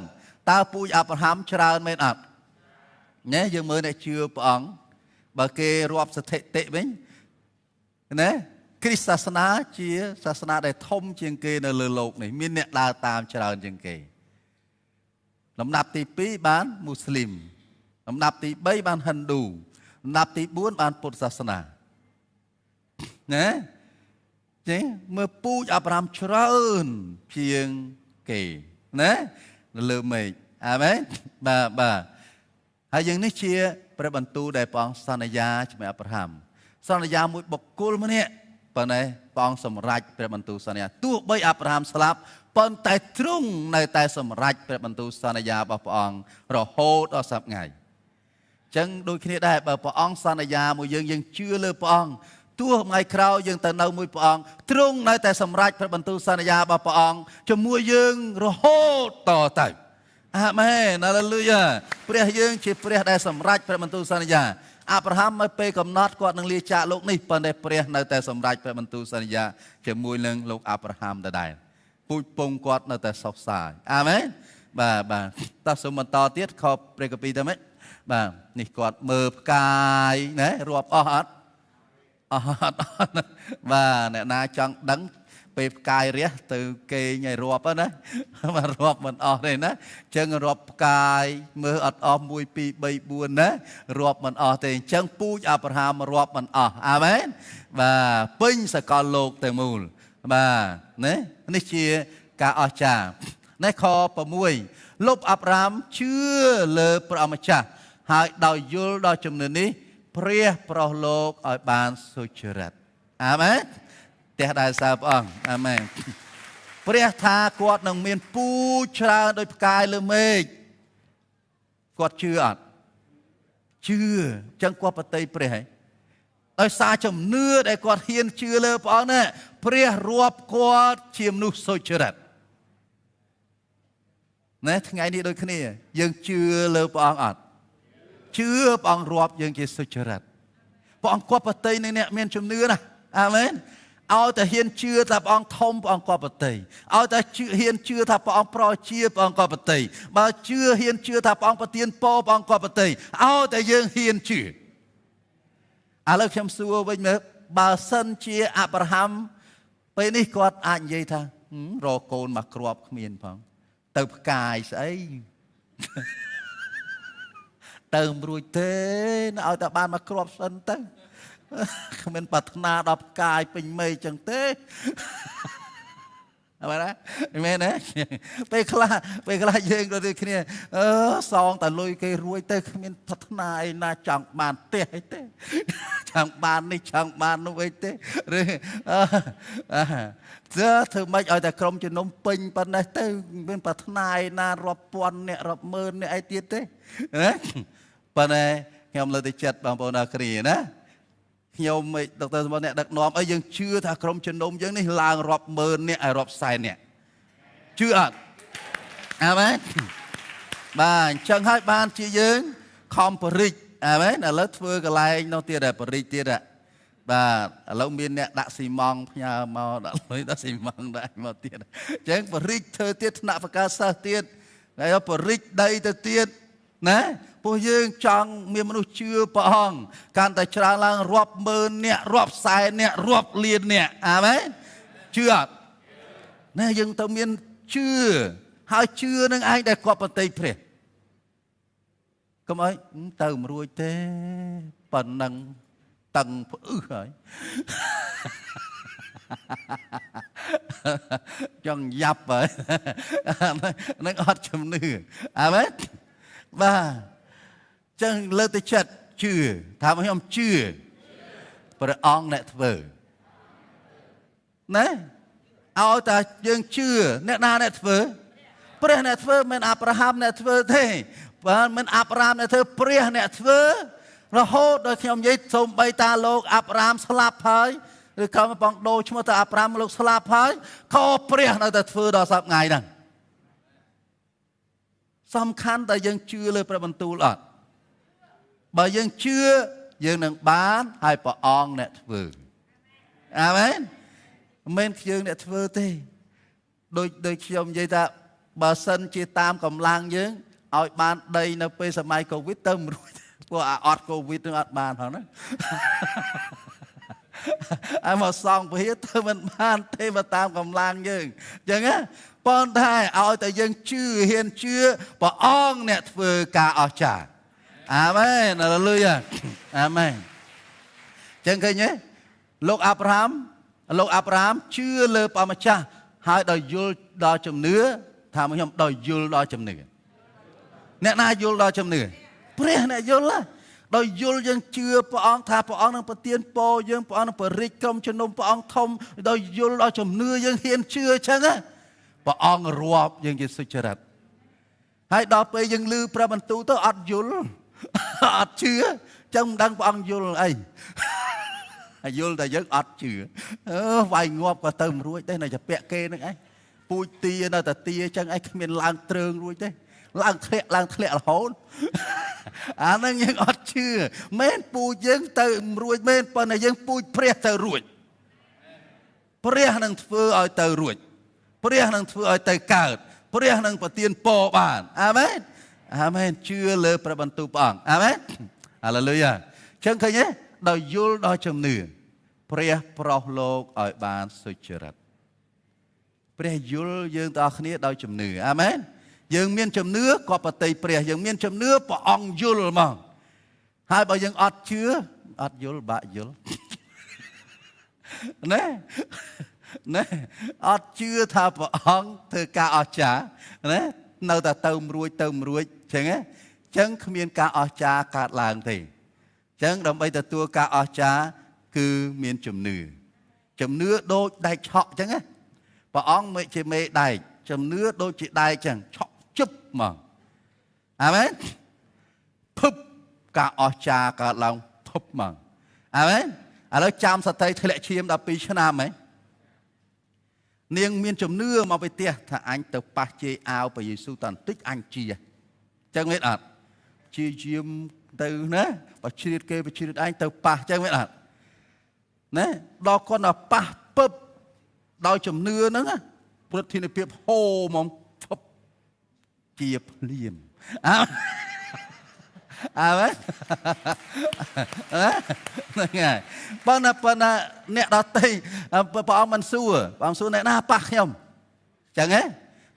តើពូជអាប់រ៉ាហាំច្រើនមែនអត់ណែយើងមើលអ្នកជឿព្រះអង្គបើគេរាប់ស្ថិតិវិញណាគ្រីស្ទសាសនាជាសាសនាដែលធំជាងគេនៅលើโลกនេះមានអ្នកដើរតាមច្រើនជាងគេលំដាប់ទី2បានមូស្លីមលំដាប់ទី3បានហិណ្ឌូលំដាប់ទី4បានពុទ្ធសាសនាណាចឹងមើលពូជអាប់រ៉ាហាំច្រើនជាងគេណានៅលើមេឃអាមែនបាទហើយយើងនេះជាព្រះបន្ទូលដែលព្រះអង្គសន្យាជាមួយអាប់រ៉ាហាំសន្យាមួយបុគ្គលម្នាក់ប៉ុន្តែព្រះអង្គសម្រេចព្រះបន្ទូលសន្យាទោះបីអាប់រ៉ាហាំស្លាប់ប៉ុន្តែទ្រង់នៅតែសម្រេចព្រះបន្ទូលសន្យារបស់ព្រះអង្គរហូតដល់សព្វថ្ងៃអញ្ចឹងដូចគ្នាដែរបើព្រះអង្គសន្យាមួយយើងជឿលើព្រះអង្គទោះថ្ងៃក្រោយយើងទៅនៅមួយព្រះអង្គទ្រង់នៅតែសម្រេចព្រះបន្ទូលសន្យារបស់ព្រះអង្គជាមួយយើងរហូតតទៅអាមែនហាឡេលូយ៉ាព្រះយើងជាព្រះដែលសម្រេចព្រះបន្ទូលសន្យាអាប់រ៉ាហាំមកពេលកំណត់គាត់នឹងលាចាកលោកនេះប៉ុន្តែព្រះនៅតែសម្រេចព្រះបន្ទូលសន្យាជាមួយនឹងលោកអាប់រ៉ាហាំដដែលពូជពងគាត់នៅតែសុខសាន្តអាមែនបាទតោះសូមបន្តទៀតខព្រះគម្ពីរទៅម៉េចបាទនេះគាត់មើលផ្កាយណារាប់អស់អត់បាទអ្នកណាចង់ដឹងពេលផ្កាយរះទៅគេញឲ្យរាប់ណាបាទរាប់មិនអស់ទេណាអញ្ចឹងរាប់ផ្កាយមើលអត់អស់1 2 3 4ណារាប់មិនអស់ទេអញ្ចឹងពូជអាប់រ៉ាហាំរាប់មិនអស់អាមែនបាទពេញសកលលោកទាំងមូលបាទណានេះជាការអស្ចារ្យណែខ6លោកអាប់រ៉ាហាំជឿលើព្រះម្ចាស់ហើយដោយយល់ដល់ជំនឿនេះ ព្រះប្រោសលោកឲ្យបានសុចរិតអាមែនតែដែរសើព្រះអង្គអាមែនព្រះថាគាត់នឹងមានពូច្រើនដោយផ្កាយលើមេឃគាត់ជឿអត់ជឿចឹងគាត់បតីព្រះហើយដោយសារជំនឿដែលគាត់ហ៊ានជឿលើព្រះអង្គណាព្រះរាប់គាត់ជាមនុស្សសុចរិតណាថ្ងៃនេះដូចគ្នាយើងជឿលើព្រះអង្គអត់ជឿព្រះអង្គរាប់យើងជាសុចរិតព្រះអង្គគាត់បតីនឹងអ្នកមានជំនឿណាអាមែនឲ្យតែហ៊ានជឿថាព្រះអង្គធំព្រះអង្គគាត់បតីឲ្យតែហ៊ានជឿថាព្រះអង្គប្រជាព្រះអង្គគាត់បតីបើជឿហ៊ានជឿថាព្រះអង្គប្រទានពរព្រះអង្គគាត់បតីឲ្យតែយើងហ៊ានជឿឥឡូវខ្ញុំសួរវិញមើលបើសិនជាអាប់រ៉ាហាំពេលនេះគាត់អាចនិយាយថារកកូនមកគ្រាប់គ្មានផងទៅផ្កាយស្អីទៅមិនរួចទេឲ្យតែបានមកគ្រាប់សិនទៅគ្មានប្រាថ្នាដល់ផ្កាយពេញមេឃចឹងទេអើមែនទេពេលខ្លះយើងដូចគ្នាសងតែលុយគេរួចទៅគ្មានប្រាថ្នាឯណាចង់បានផ្ទះអីទេចង់បាននេះចង់បាននោះអីទេឬធ្វើម៉េចឲ្យតែក្រុមជំនុំពេញប៉ុណ្ណេះទៅមានប្រាថ្នាឯណារាប់ពាន់អ្នករាប់ម៉ឺនអ្នកអីទៀតទេណាប៉ុន្តែខ្ញុំលើកទឹកចិត្តបងប្អូនអរគ្នាណាខ្ញុំដុកទ័រសម្បត្តិអ្នកដឹកនាំអីយើងជឿថាក្រុមជំនុំយើងនេះឡើងរាប់ម៉ឺនអ្នកឲ្យរាប់សែនអ្នកជឿអត់អាមែនបាទអញ្ចឹងហើយបានជាយើងខំបរិចអាមែនឥឡូវធ្វើកន្លែងនោះទៀតបរិចទៀតបាទឥឡូវមានអ្នកដាក់ស៊ីម៉ងផ្ញើមកដាក់លុយដាក់ស៊ីម៉ងដាក់មកទៀតអញ្ចឹងបរិចធ្វើទៀតថ្នាក់បកាសិស្សទៀតហើយបរិចដីទៅទៀតណាពួកយើងចង់មានមនុស្សជឿព្រះអង្គកាន់តែច្រើនឡើងរាប់ម៉ឺនអ្នករាប់សែនអ្នករាប់លានអ្នកអាមែនជឿអត់ណាយើងទៅមានជឿហើយជឿនឹងឯងដែលគាត់បតីព្រះកុំអីទៅមិនរួចទេប៉ុណ្ណឹងតឹងផ្អឹសហើយចង់យ៉ាប់ហើយនឹងអត់ជំនឿអាមែនបាទចឹងលើកទៅចិត្តជឿថាខ្ញុំជឿព្រះអង្គអ្នកធ្វើណាឲ្យតែយើងជឿអ្នកណាអ្នកធ្វើព្រះអ្នកធ្វើមិនអាប់រ៉ាហាំអ្នកធ្វើទេបាទមិនអាប់រ៉ាហាំអ្នកធ្វើព្រះអ្នកធ្វើរហូតដល់ខ្ញុំនិយាយសូម្បីតាលោកអាប់រ៉ាហាំស្លាប់ហើយឬក៏បងដូរឈ្មោះតាអាប់រ៉ាហាំលោកស្លាប់ហើយក៏ព្រះនៅតែធ្វើដល់សប្តាហ៍ថ្ងៃហ្នឹងសំខាន់តែយើងជឿលើព្រះបន្ទូលអត់បើយើងជឿយើងនឹងបានហើយព្រះអង្គអ្នកធ្វើអាមែនមិនមែនយើងអ្នកធ្វើទេដូចខ្ញុំនិយាយថាបើសិនជាតាមកម្លាំងយើងឲ្យបានដីនៅពេលសម័យកូវីដទៅមិនរួចពួកអត់កូវីដនឹងអត់បានផងណាឲ្យមកសងពហិទៅមិនបានទេបើតាមកម្លាំងយើងអញ្ចឹងណាប៉ុន្តែឲ្យតែយើងជឿហ៊ានជឿព្រះអង្គអ្នកធ្វើការអស្ចារ្យអាមែនហាឡេលូយ៉ាអាមែនចឹងឃើញទេលោកអាប់រ៉ាហាំជឿលើព្រះម្ចាស់ហើយដោយយល់ដល់ជំនឿថាខ្ញុំដោយយល់ដល់ជំនឿអ្នកណាយល់ដល់ជំនឿព្រះអ្នកយល់ដោយយល់យើងជឿព្រះអង្គថាព្រះអង្គនឹងប្រទានពរយើងព្រះអង្គនឹងបរិជ្ជក្រុមជំនុំព្រះអង្គធំដោយយល់ដល់ជំនឿយើងហ៊ានជឿចឹងណាព្រះអង្គរាប់យើងជាសុចរិតហើយដល់ពេលយើងឮព្រះបន្ទូលទៅអត់យល់អត់ជឿចឹងមិនដឹងព្រះអង្គយល់អីហើយយល់តែយើងអត់ជឿវាយងាប់ក៏ទៅមិនរួចទេនៅតែពាក់គេនឹងឯងពូជទានៅតែទាចឹងឯងគ្មានឡើងទ្រើងរួចទេឡើងធ្លាក់រហូតអាហ្នឹងយើងអត់ជឿមែនពូជយើងទៅមិនរួចមែនប៉ុន្តែយើងពូជព្រះទៅរួចព្រះនឹងធ្វើឲ្យទៅរួចព្រះនឹងធ្វើឲ្យទៅកើតព្រះនឹងប្រទានពរបានអាមែនអាមែនជឿលើព្រះបន្ទូលព្រះអង្គអាមែនហាឡេលូយ៉ាចឹងឃើញទេដោយយល់ដល់ជំនឿព្រះប្រោសលោកឲ្យបានសុចរិតព្រះយល់យើងទាំងអស់គ្នាដោយជំនឿអាមែនយើងមានជំនឿក៏បតីព្រះយើងមានជំនឿព្រះអង្គយល់ហ្មងហើយបើយើងអត់ជឿអត់យល់បាក់យល់ណាអត់ជឿថាព្រះអង្គធ្វើការអស្ចារ្យណានៅតែទៅរួចចឹងណាចឹងគ្មានការអស្ចារ្យកើតឡើងទេ ចឹងដើម្បីទទួលការអស្ចារ្យគឺមានជំនឿដូចដែកឆក់ចឹងណាព្រះអង្គមិនជាមេដែកជំនឿដូចជាដែកចឹងឆក់ជឹបមកអាមែនភឹបការអស្ចារ្យកើតឡើងភឹបមកអាមែនឥឡូវចាំសតិធ្លាក់ឈាម12ឆ្នាំហ៎នាងមានជំនឿមកពីផ្ទះថាអញទៅប៉ះជេរអាវព្រះយេស៊ូវតន្តិចអញជាចឹងមែនអត់ជាយាមទៅណាបើជ្រៀតគេបើជ្រៀតឯងទៅប៉ះចឹងមែនអត់ណាដល់គាត់ទៅប៉ះពឹបដោយជំនឿហ្នឹងព្រឹទ្ធានុភាពហូរមកភពជាភ្លៀងអើហ្នឹងហើយបើណាអ្នកដតីព្រះអង្គមិនសួរព្រះអង្គសួរអ្នកណាប៉ះខ្ញុំចឹងហ៎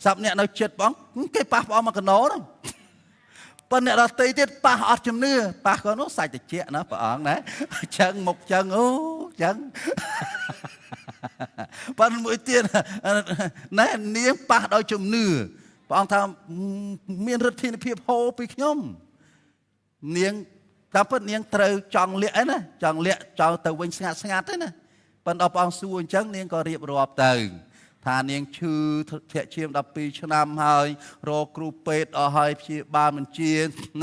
សាប់អ្នកនៅចិត្តព្រះអង្គគេប៉ះព្រះអង្គមកកណោហ្នឹងប៉ុន្តែអ្នកដតីទៀតប៉ះអត់ជំនឿប៉ះគាត់នោះសាច់តិចណាព្រះអង្គណាចឹងមុខចឹងអូចឹងប៉ុន្តែមួយទៀតណែនាងប៉ះដោយជំនឿព្រះអង្គថាមានឫទ្ធានុភាពហូរពីខ្ញុំនាងតាមពិតនាងត្រូវចង់លាក់ឯណាចង់លាក់ចង់ទៅវិញស្ងាត់ទេណាប៉ុន្តែព្រះអង្គសួរអញ្ចឹងនាងក៏រៀបរាប់ទៅថានាងឈឺធ្លាក់ឈាម12ឆ្នាំហើយរកគ្រូពេទ្យអស់ហើយព្យាបាលមិនជា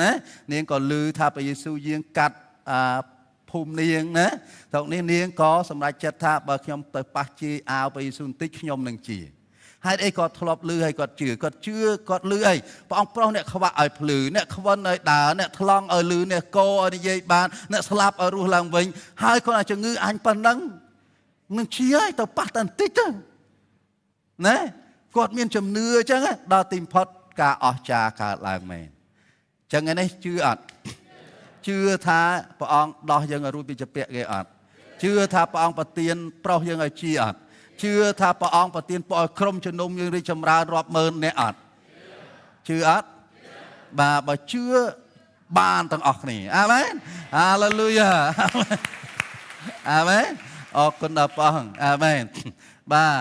ណានាងក៏ឮថាព្រះយេស៊ូវយាងកាត់ភូមិនាងណាតោកនេះនាងក៏សម្រេចចិត្តថាបើខ្ញុំទៅប៉ះជាអាវព្រះយេស៊ូវបន្តិចខ្ញុំនឹងជាហេតុអីគាត់ធ្លាប់ឮហើយគាត់ជឿគាត់ឮអីព្រះអង្គប្រុសអ្នកខ្វាក់ឲ្យភ្លឺអ្នកខ្វិនឲ្យដើរអ្នកថ្លង់ឲ្យឮអ្នកកោឲ្យនិយាយបានអ្នកស្លាប់ឲ្យរស់ឡើងវិញហើយគាត់ឲ្យជំងឺអញប៉ុណ្ណឹងនឹងជាហើយទៅប៉ះតែបន្តិចទៅណាគាត់មានជំនឿអញ្ចឹងដល់ទីបំផុតការអស្ចារ្យកើតឡើងមែនអញ្ចឹងនេះជឿអត់ជឿថាព្រះអង្គដោះយើងឲ្យរួចពីជាពាក់គេអត់ជឿថាព្រះអង្គប្រទានប្រុសយើងឲ្យជាអត់ជឿថាព្រះអង្គប្រទានពរឲ្យក្រុមជំនុំយើងរីកចម្រើនរាប់ម៉ឺនអ្នកអត់ជឿអត់បាទបើជឿបានទាំងអស់គ្នាអាមែនហាឡេលូយ៉ាអាមែនអរគុណដល់ព្រះអង្គអាមែនបាទ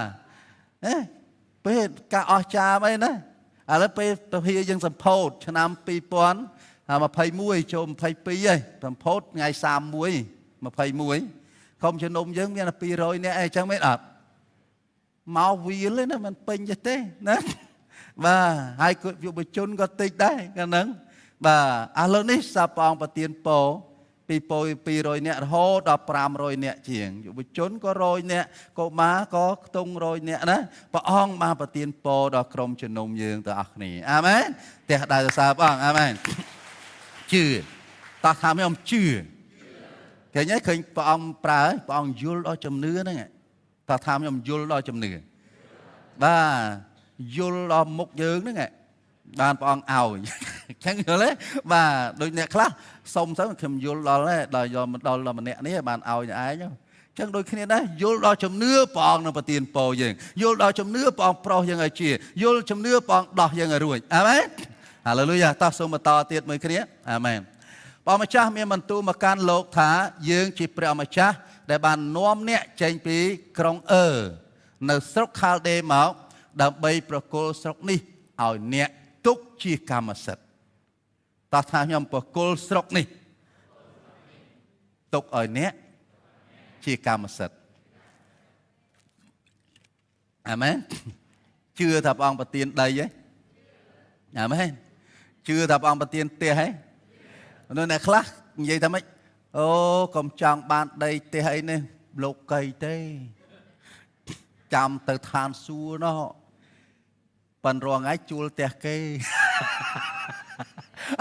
ពេលការអស្ចារ្យអីណាឥឡូវពេលពហិយើងសម្ពោធឆ្នាំ2021ចូល22ហើយសម្ពោធថ្ងៃ31 21ក្រុមជំនុំយើងមានតែ200នាក់អីចឹងមែនអត់មកវាលណាមិនពេញទេណាបាទហើយយុវជនក៏តិចដែរកាលហ្នឹងបាទឥឡូវនេះសាព្រះអង្គប្រទានពរពី200នាក់រហូតដល់500នាក់ជាងយុវជនក៏100នាក់កុមារក៏ខ្ទង់100នាក់ណាព្រះអង្គបានប្រទានពរដល់ក្រុមជំនុំយើងទាំងអស់គ្នាអាមែនផ្ទះដែរសរសើរព្រះអង្គអាមែនជឿតោះថាខ្ញុំជឿឃើញព្រះអង្គប្រើព្រះអង្គយល់ដល់ជំនឿហ្នឹងតោះថាខ្ញុំយល់ដល់ជំនឿបាទយល់ដល់មុខយើងហ្នឹងបានព្រះអង្គឲ្យអញ្ចឹងយល់ទេបាទដូចអ្នកខ្លះសុំទៅខ្ញុំយល់ដល់ដែរដល់យកមកដល់ម្នាក់នេះបានឲ្យឯងអញ្ចឹងដូចគ្នាដែរយល់ដល់ជំនឿព្រះអង្គនឹងប្រទានពរយើងយល់ដល់ជំនឿព្រះអង្គប្រោសយើងឲ្យជាយល់ជំនឿព្រះអង្គដោះយើងឲ្យរួចអាមែនហាឡេលូយ៉ាតោះសូមបន្តទៀតមួយគ្នាអាមែនព្រះម្ចាស់មានបន្ទូលមកកាន់លោកថាយើងជាព្រះម្ចាស់ដែលបាននាំអ្នកចេញពីក្រុងនៅស្រុកខាល់ដេមកដើម្បីប្រគល់ស្រុកនេះឲ្យអ្នកទុកជាកម្មសិទ្ធិតោះថាខ្ញុំប្រគល់ស្រុកនេះទុកឲ្យអ្នកជាកម្មសិទ្ធិអាមែនជឿថាព្រះអង្គប្រទានដីហ៎អាមែនជឿថាព្រះអង្គប្រទានផ្ទះហ៎នៅអ្នកខ្លះនិយាយថាម៉េចអូកុំចង់បានដីផ្ទះអីនេះលោកកៃទេចាំទៅឋានសួគ៌ណោះប៉ិនរងថ្ងៃជួលផ្ទះគេ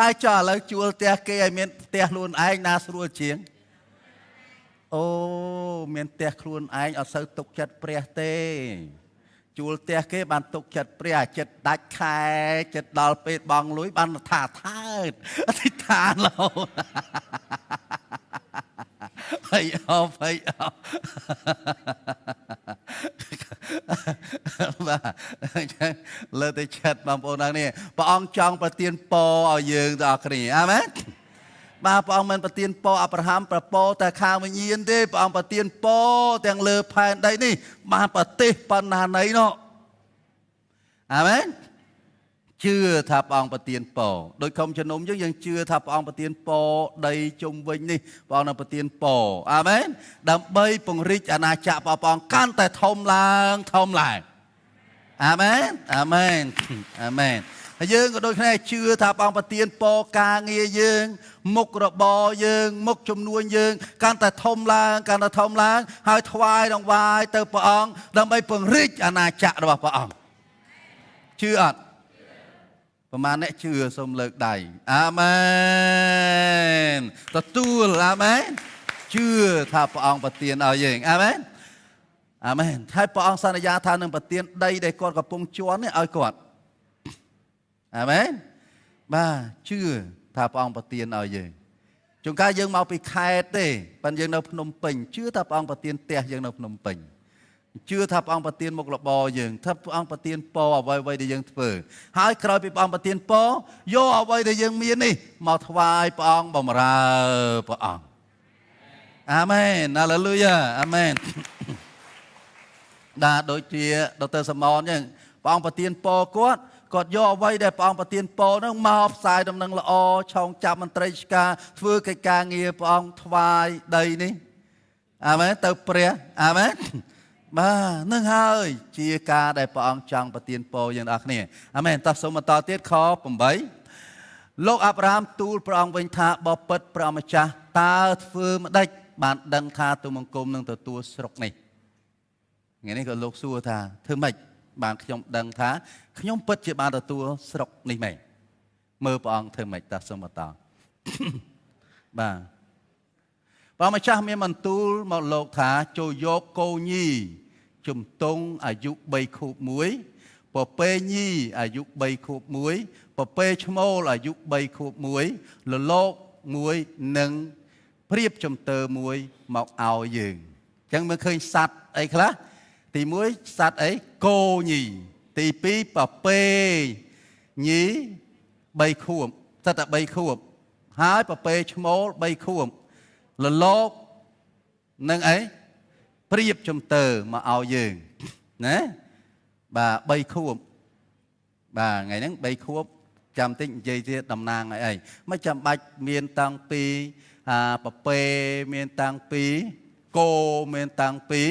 ហើយចុះឥឡូវជួលផ្ទះគេឲ្យមានផ្ទះខ្លួនឯងណាស្រួលជាងអូមានផ្ទះខ្លួនឯងអត់សូវទុកចិត្តព្រះទេជួលផ្ទះគេបានទុកចិត្តព្រះចិត្តដាច់ខែចិត្តដល់ពេលបងលុយបានថាថើតអធិដ្ឋានឡូហើយបាទលើទៅឆាត់បងប្អូនទាំងនេះព្រះអង្គចង់ប្រទានពរឲ្យយើងទាំងអស់គ្នាអាមែនបាទព្រះអង្គមិនប្រទានពរអាប់រ៉ាហាំប្រពរតែខាងវិញ្ញាណទេព្រះអង្គប្រទានពរទាំងលើផែនដីនេះបានប្រទេសបណ្ណាណីនោះអាមែន ជឿថាព្រះអង្គប្រទានពរដោយខំជំនុំយើងជឿថាព្រះអង្គប្រទានពរដីជុំវិញនេះព្រះអង្គនឹងប្រទានពរអាមែនដើម្បីពង្រីកអាណាចក្រព្រះអង្គកាន់តែធំឡើងអាមែនអាមែនអាមែនហើយយើងក៏ដូចគ្នាជឿថាព្រះអង្គប្រទានពរការងារយើងមុខរបរយើងមុខជំនួញយើងកាន់តែធំឡើងហើយថ្វាយដង្វាយទៅព្រះអង្គដើម្បីពង្រីកអាណាចក្ររបស់ព្រះអង្គជឿអត់ប្រមាណអ្នកជឿសូមលើកដៃអាមែនទទួលអាមែនជឿថាព្រះអង្គប្រទានឲ្យយើងអាមែនអាមែនហើយព្រះអង្គសន្យាថានឹងប្រទានដីដែលគាត់កំពុងជន់នេះឲ្យគាត់អាមែនបាទជឿថាព្រះអង្គប្រទានឲ្យយើងជួនកាលយើងមកពីខេត្តទេប៉ុន្តែយើងនៅភ្នំពេញជឿថាព្រះអង្គប្រទានផ្ទះយើងនៅភ្នំពេញជឿថាព្រះអង្គប្រទានមុខរបរយើងថាព្រះអង្គប្រទានពរអ្វីៗដែលយើងធ្វើហើយក្រោយពីព្រះអង្គប្រទានពរយកអ្វីដែលយើងមាននេះមកថ្វាយព្រះអង្គបម្រើព្រះអង្គអាមែនហាឡេលូយ៉ាអាមែនដូចជាដុកទ័រសមនអញ្ចឹងព្រះអង្គប្រទានពរគាត់យកអ្វីដែលព្រះអង្គប្រទានពរនោះមកផ្សាយដំណឹងល្អឆោងចាប់មន្ត្រីឆ្ការធ្វើកិច្ចការងារព្រះអង្គថ្វាយដីនេះអាមែនទៅព្រះអាមែនបាទនឹងហើយជាការដែលព្រះអង្គចង់ប្រទានពរយើងទាំងអស់គ្នាអាមែនតោះសូមបន្តទៀតខ8លោកអាប់រ៉ាមទូលព្រះអង្គវិញថាបើពិតព្រះម្ចាស់តើធ្វើម្ដេចបានដឹងថាទូលបង្គំនឹងទទួលស្រុកនេះថ្ងៃនេះក៏លោកសួរថាធ្វើម៉េចបានខ្ញុំដឹងថាខ្ញុំពិតជាបានទទួលស្រុកនេះមែនមើលព្រះអង្គធ្វើម៉េចតើសូមបន្តបាទព្រះម្ចាស់មានបន្ទូលមកលោកថាចូលយកគោញីជំទង់អាយុ3ខួប1ពពែញីអាយុ3ខួប1ពពែឈ្មោលអាយុ3ខួប1លលោក1និងព្រៀបចំទើមួយមកឲ្យយើងអញ្ចឹងមើលឃើញសัตว์អីខ្លះទី1សัตว์អីគោញីទី2ពពែញី3ខួបសត្វតែ3ខួបហើយពពែឈ្មោល3ខួបលលោកនឹងអីព្រៀបចំទើមកឲ្យយើងណាបាទ3ខួបបាទថ្ងៃហ្នឹង3ខួបចាំតិចនិយាយទៀតតំណាងឲ្យអីមិនចាំបាច់មានតាំងពីពពែមានតាំងពីគោមានតាំងពី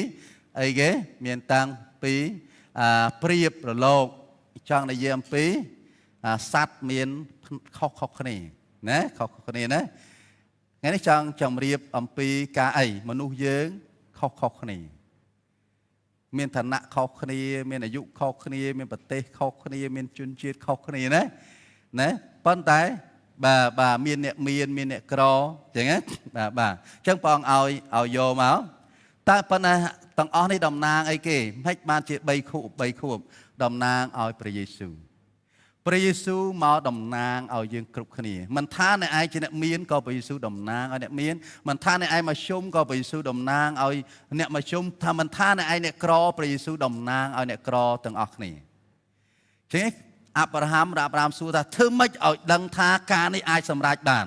អីគេមានតាំងពីព្រៀបរលោកចង់និយាយអំពីសัตว์មានខុសគ្នាណាខុសគ្នាណាថ្ងៃនេះចង់ជម្រាបអំពីការអីមនុស្សយើងខុសគ្នាមានឋានៈខុសគ្នាមានអាយុខុសគ្នាមានប្រទេសខុសគ្នាមានជនជាតិខុសគ្នាណាប៉ុន្តែបាទមានអ្នកមានអ្នកក្រអញ្ចឹងណាបាទអញ្ចឹងព្រះអង្គឲ្យយកមកតែប៉ុន្តែទាំងអស់នេះតំណាងអីគេមិនបានជា3ខួបតំណាងឲ្យព្រះយេស៊ូវព្រះយេស៊ូវមកតំណាងឲ្យយើងគ្រប់គ្នាមិនថាអ្នកឯងជាអ្នកមានក៏ព្រះយេស៊ូវតំណាងឲ្យអ្នកមានមិនថាអ្នកឯងមកជុំក៏ព្រះយេស៊ូវតំណាងឲ្យអ្នកមកជុំថាមិនថាអ្នកឯងអ្នកក្រព្រះយេស៊ូវតំណាងឲ្យអ្នកក្រទាំងអស់គ្នាចឹងអាប់រ៉ាហាមសួរថាធ្វើម៉េចឲ្យដឹងថាការនេះអាចសម្រេចបាន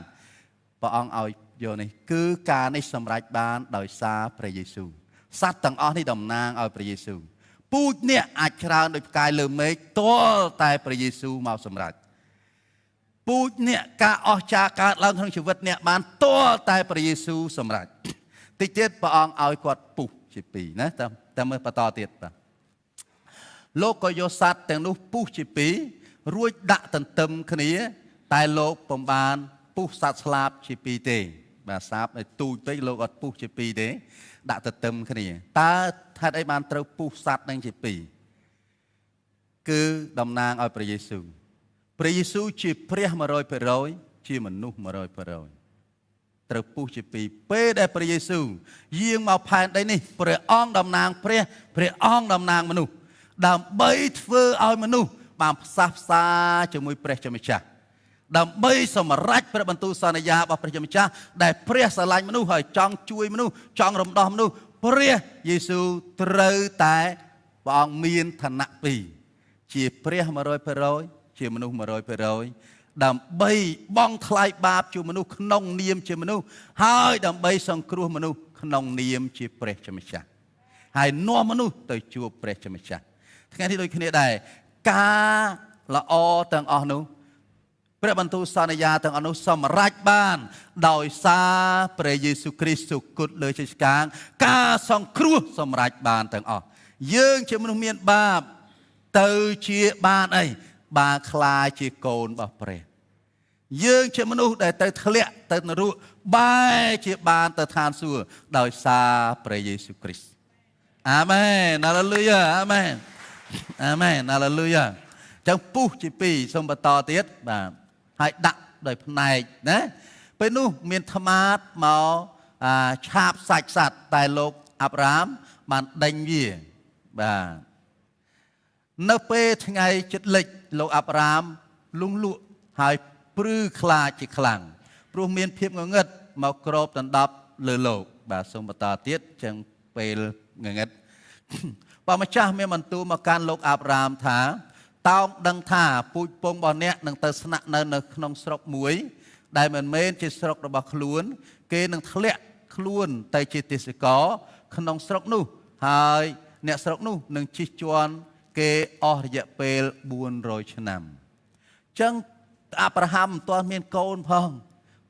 ព្រះអង្គឲ្យយកនេះគឺការនេះសម្រេចបានដោយសារព្រះយេស៊ូវសត្វទាំងអស់នេះតំណាងឲ្យព្រះយេស៊ូវពូជនេះអាចច្រើនដោយផ្កាយលើមេឃទាល់តែព្រះយេស៊ូវមកសម្រេចពូជនេះការអស្ចារ្យកើតឡើងក្នុងជីវិតអ្នកបានទាល់តែព្រះយេស៊ូវសម្រេចតិចទៀតព្រះអង្គឲ្យគាត់ពុះជាពីរណាតែមើលបន្តទៀតបាទលោកក៏យកសត្វទាំងនោះពុះជាពីររួចដាក់ទន្ទឹមគ្នាតែលោកពុំបានពុះសត្វស្លាបជាពីរទេបាទសាបឲ្យទូចពេកលោកអត់ពុះជាពីរទេដាក់ទន្ទឹមគ្នាតើហេតុអីបានត្រូវពុះសត្វនឹងជាពីរគឺតំណាងឲ្យព្រះយេស៊ូវព្រះយេស៊ូវជាព្រះ 100% ជាមនុស្ស 100% ត្រូវពុះជាពីរពេលដែលព្រះយេស៊ូវយាងមកផែនដីនេះព្រះអង្គតំណាងព្រះអង្គតំណាងមនុស្សដើម្បីធ្វើឲ្យមនុស្សបានផ្សះផ្សាជាមួយព្រះជាម្ចាស់ដើម្បីសម្រេចព្រះបន្ទូលសន្យារបស់ព្រះជាម្ចាស់ដែលព្រះស្រឡាញ់មនុស្សហើយចង់ជួយមនុស្សចង់រំដោះមនុស្សព្រះយេស៊ូវត្រូវតែព្រះអង្គមានឋានៈពីរជាព្រះ 100% ជាមនុស្ស 100% ដើម្បីបង់ថ្លៃបាបជួយមនុស្សក្នុងនាមជាមនុស្សហើយដើម្បីសង្គ្រោះមនុស្សក្នុងនាមជាព្រះជាម្ចាស់ហើយនាំមនុស្សទៅជួបព្រះជាម្ចាស់ថ្ងៃនេះដូចគ្នាដែរការ ល្អទាំងអស់នោះព្រះបន្ទូលសន្យាទាំងអស់នោះសម្រេចបានដោយសារព្រះយេស៊ូវគ្រីស្ទគត់លើជើងឆ្កាងការសង្គ្រោះសម្រេចបានទាំងអស់យើងជាមនុស្សមានបាបទៅជាបានអីបានខ្លាចជាកូនរបស់ព្រះយើងជាមនុស្សដែលទៅធ្លាក់ទៅនរកបែរជាបានទៅឋានសួគ៌ដោយសារព្រះយេស៊ូវគ្រីស្ទអាមែនហាឡេលូយ៉ាអាមែនអាមែនហាឡេលូយ៉ាចឹងពុះជា2សូមបន្តទៀតបាទហើយដាក់ដោយផ្នែកណាពេលនោះមានថ្មាតមកឆាបសាច់សត្វតែលោកអាប់រ៉ាមបានដេញវាបាទនៅពេលថ្ងៃជិតលិចលោកអាប់រ៉ាមលង់លក់ហើយព្រឺខ្លាចជាខ្លាំងព្រោះមានភាពងងឹតមកគ្របដណ្ដប់លើលោកបាទសូមបន្តទៀតចឹងពេលងងឹតបើម្ចាស់មានបន្ទូលមកកាន់លោកអាប់រ៉ាមថាតោងដឹងថាពូជពងរបស់អ្នកនឹងទៅស្នាក់នៅក្នុងស្រុកមួយដែលមិនមែនជាស្រុករបស់ខ្លួនគេនឹងធ្លាក់ខ្លួនទៅជាទេសចរក្នុងស្រុកនោះហើយអ្នកស្រុកនោះនឹងជិះជាន់គេអស់រយៈពេល400ឆ្នាំចឹងអាប់រ៉ាហាំមិនទាន់មានកូនផង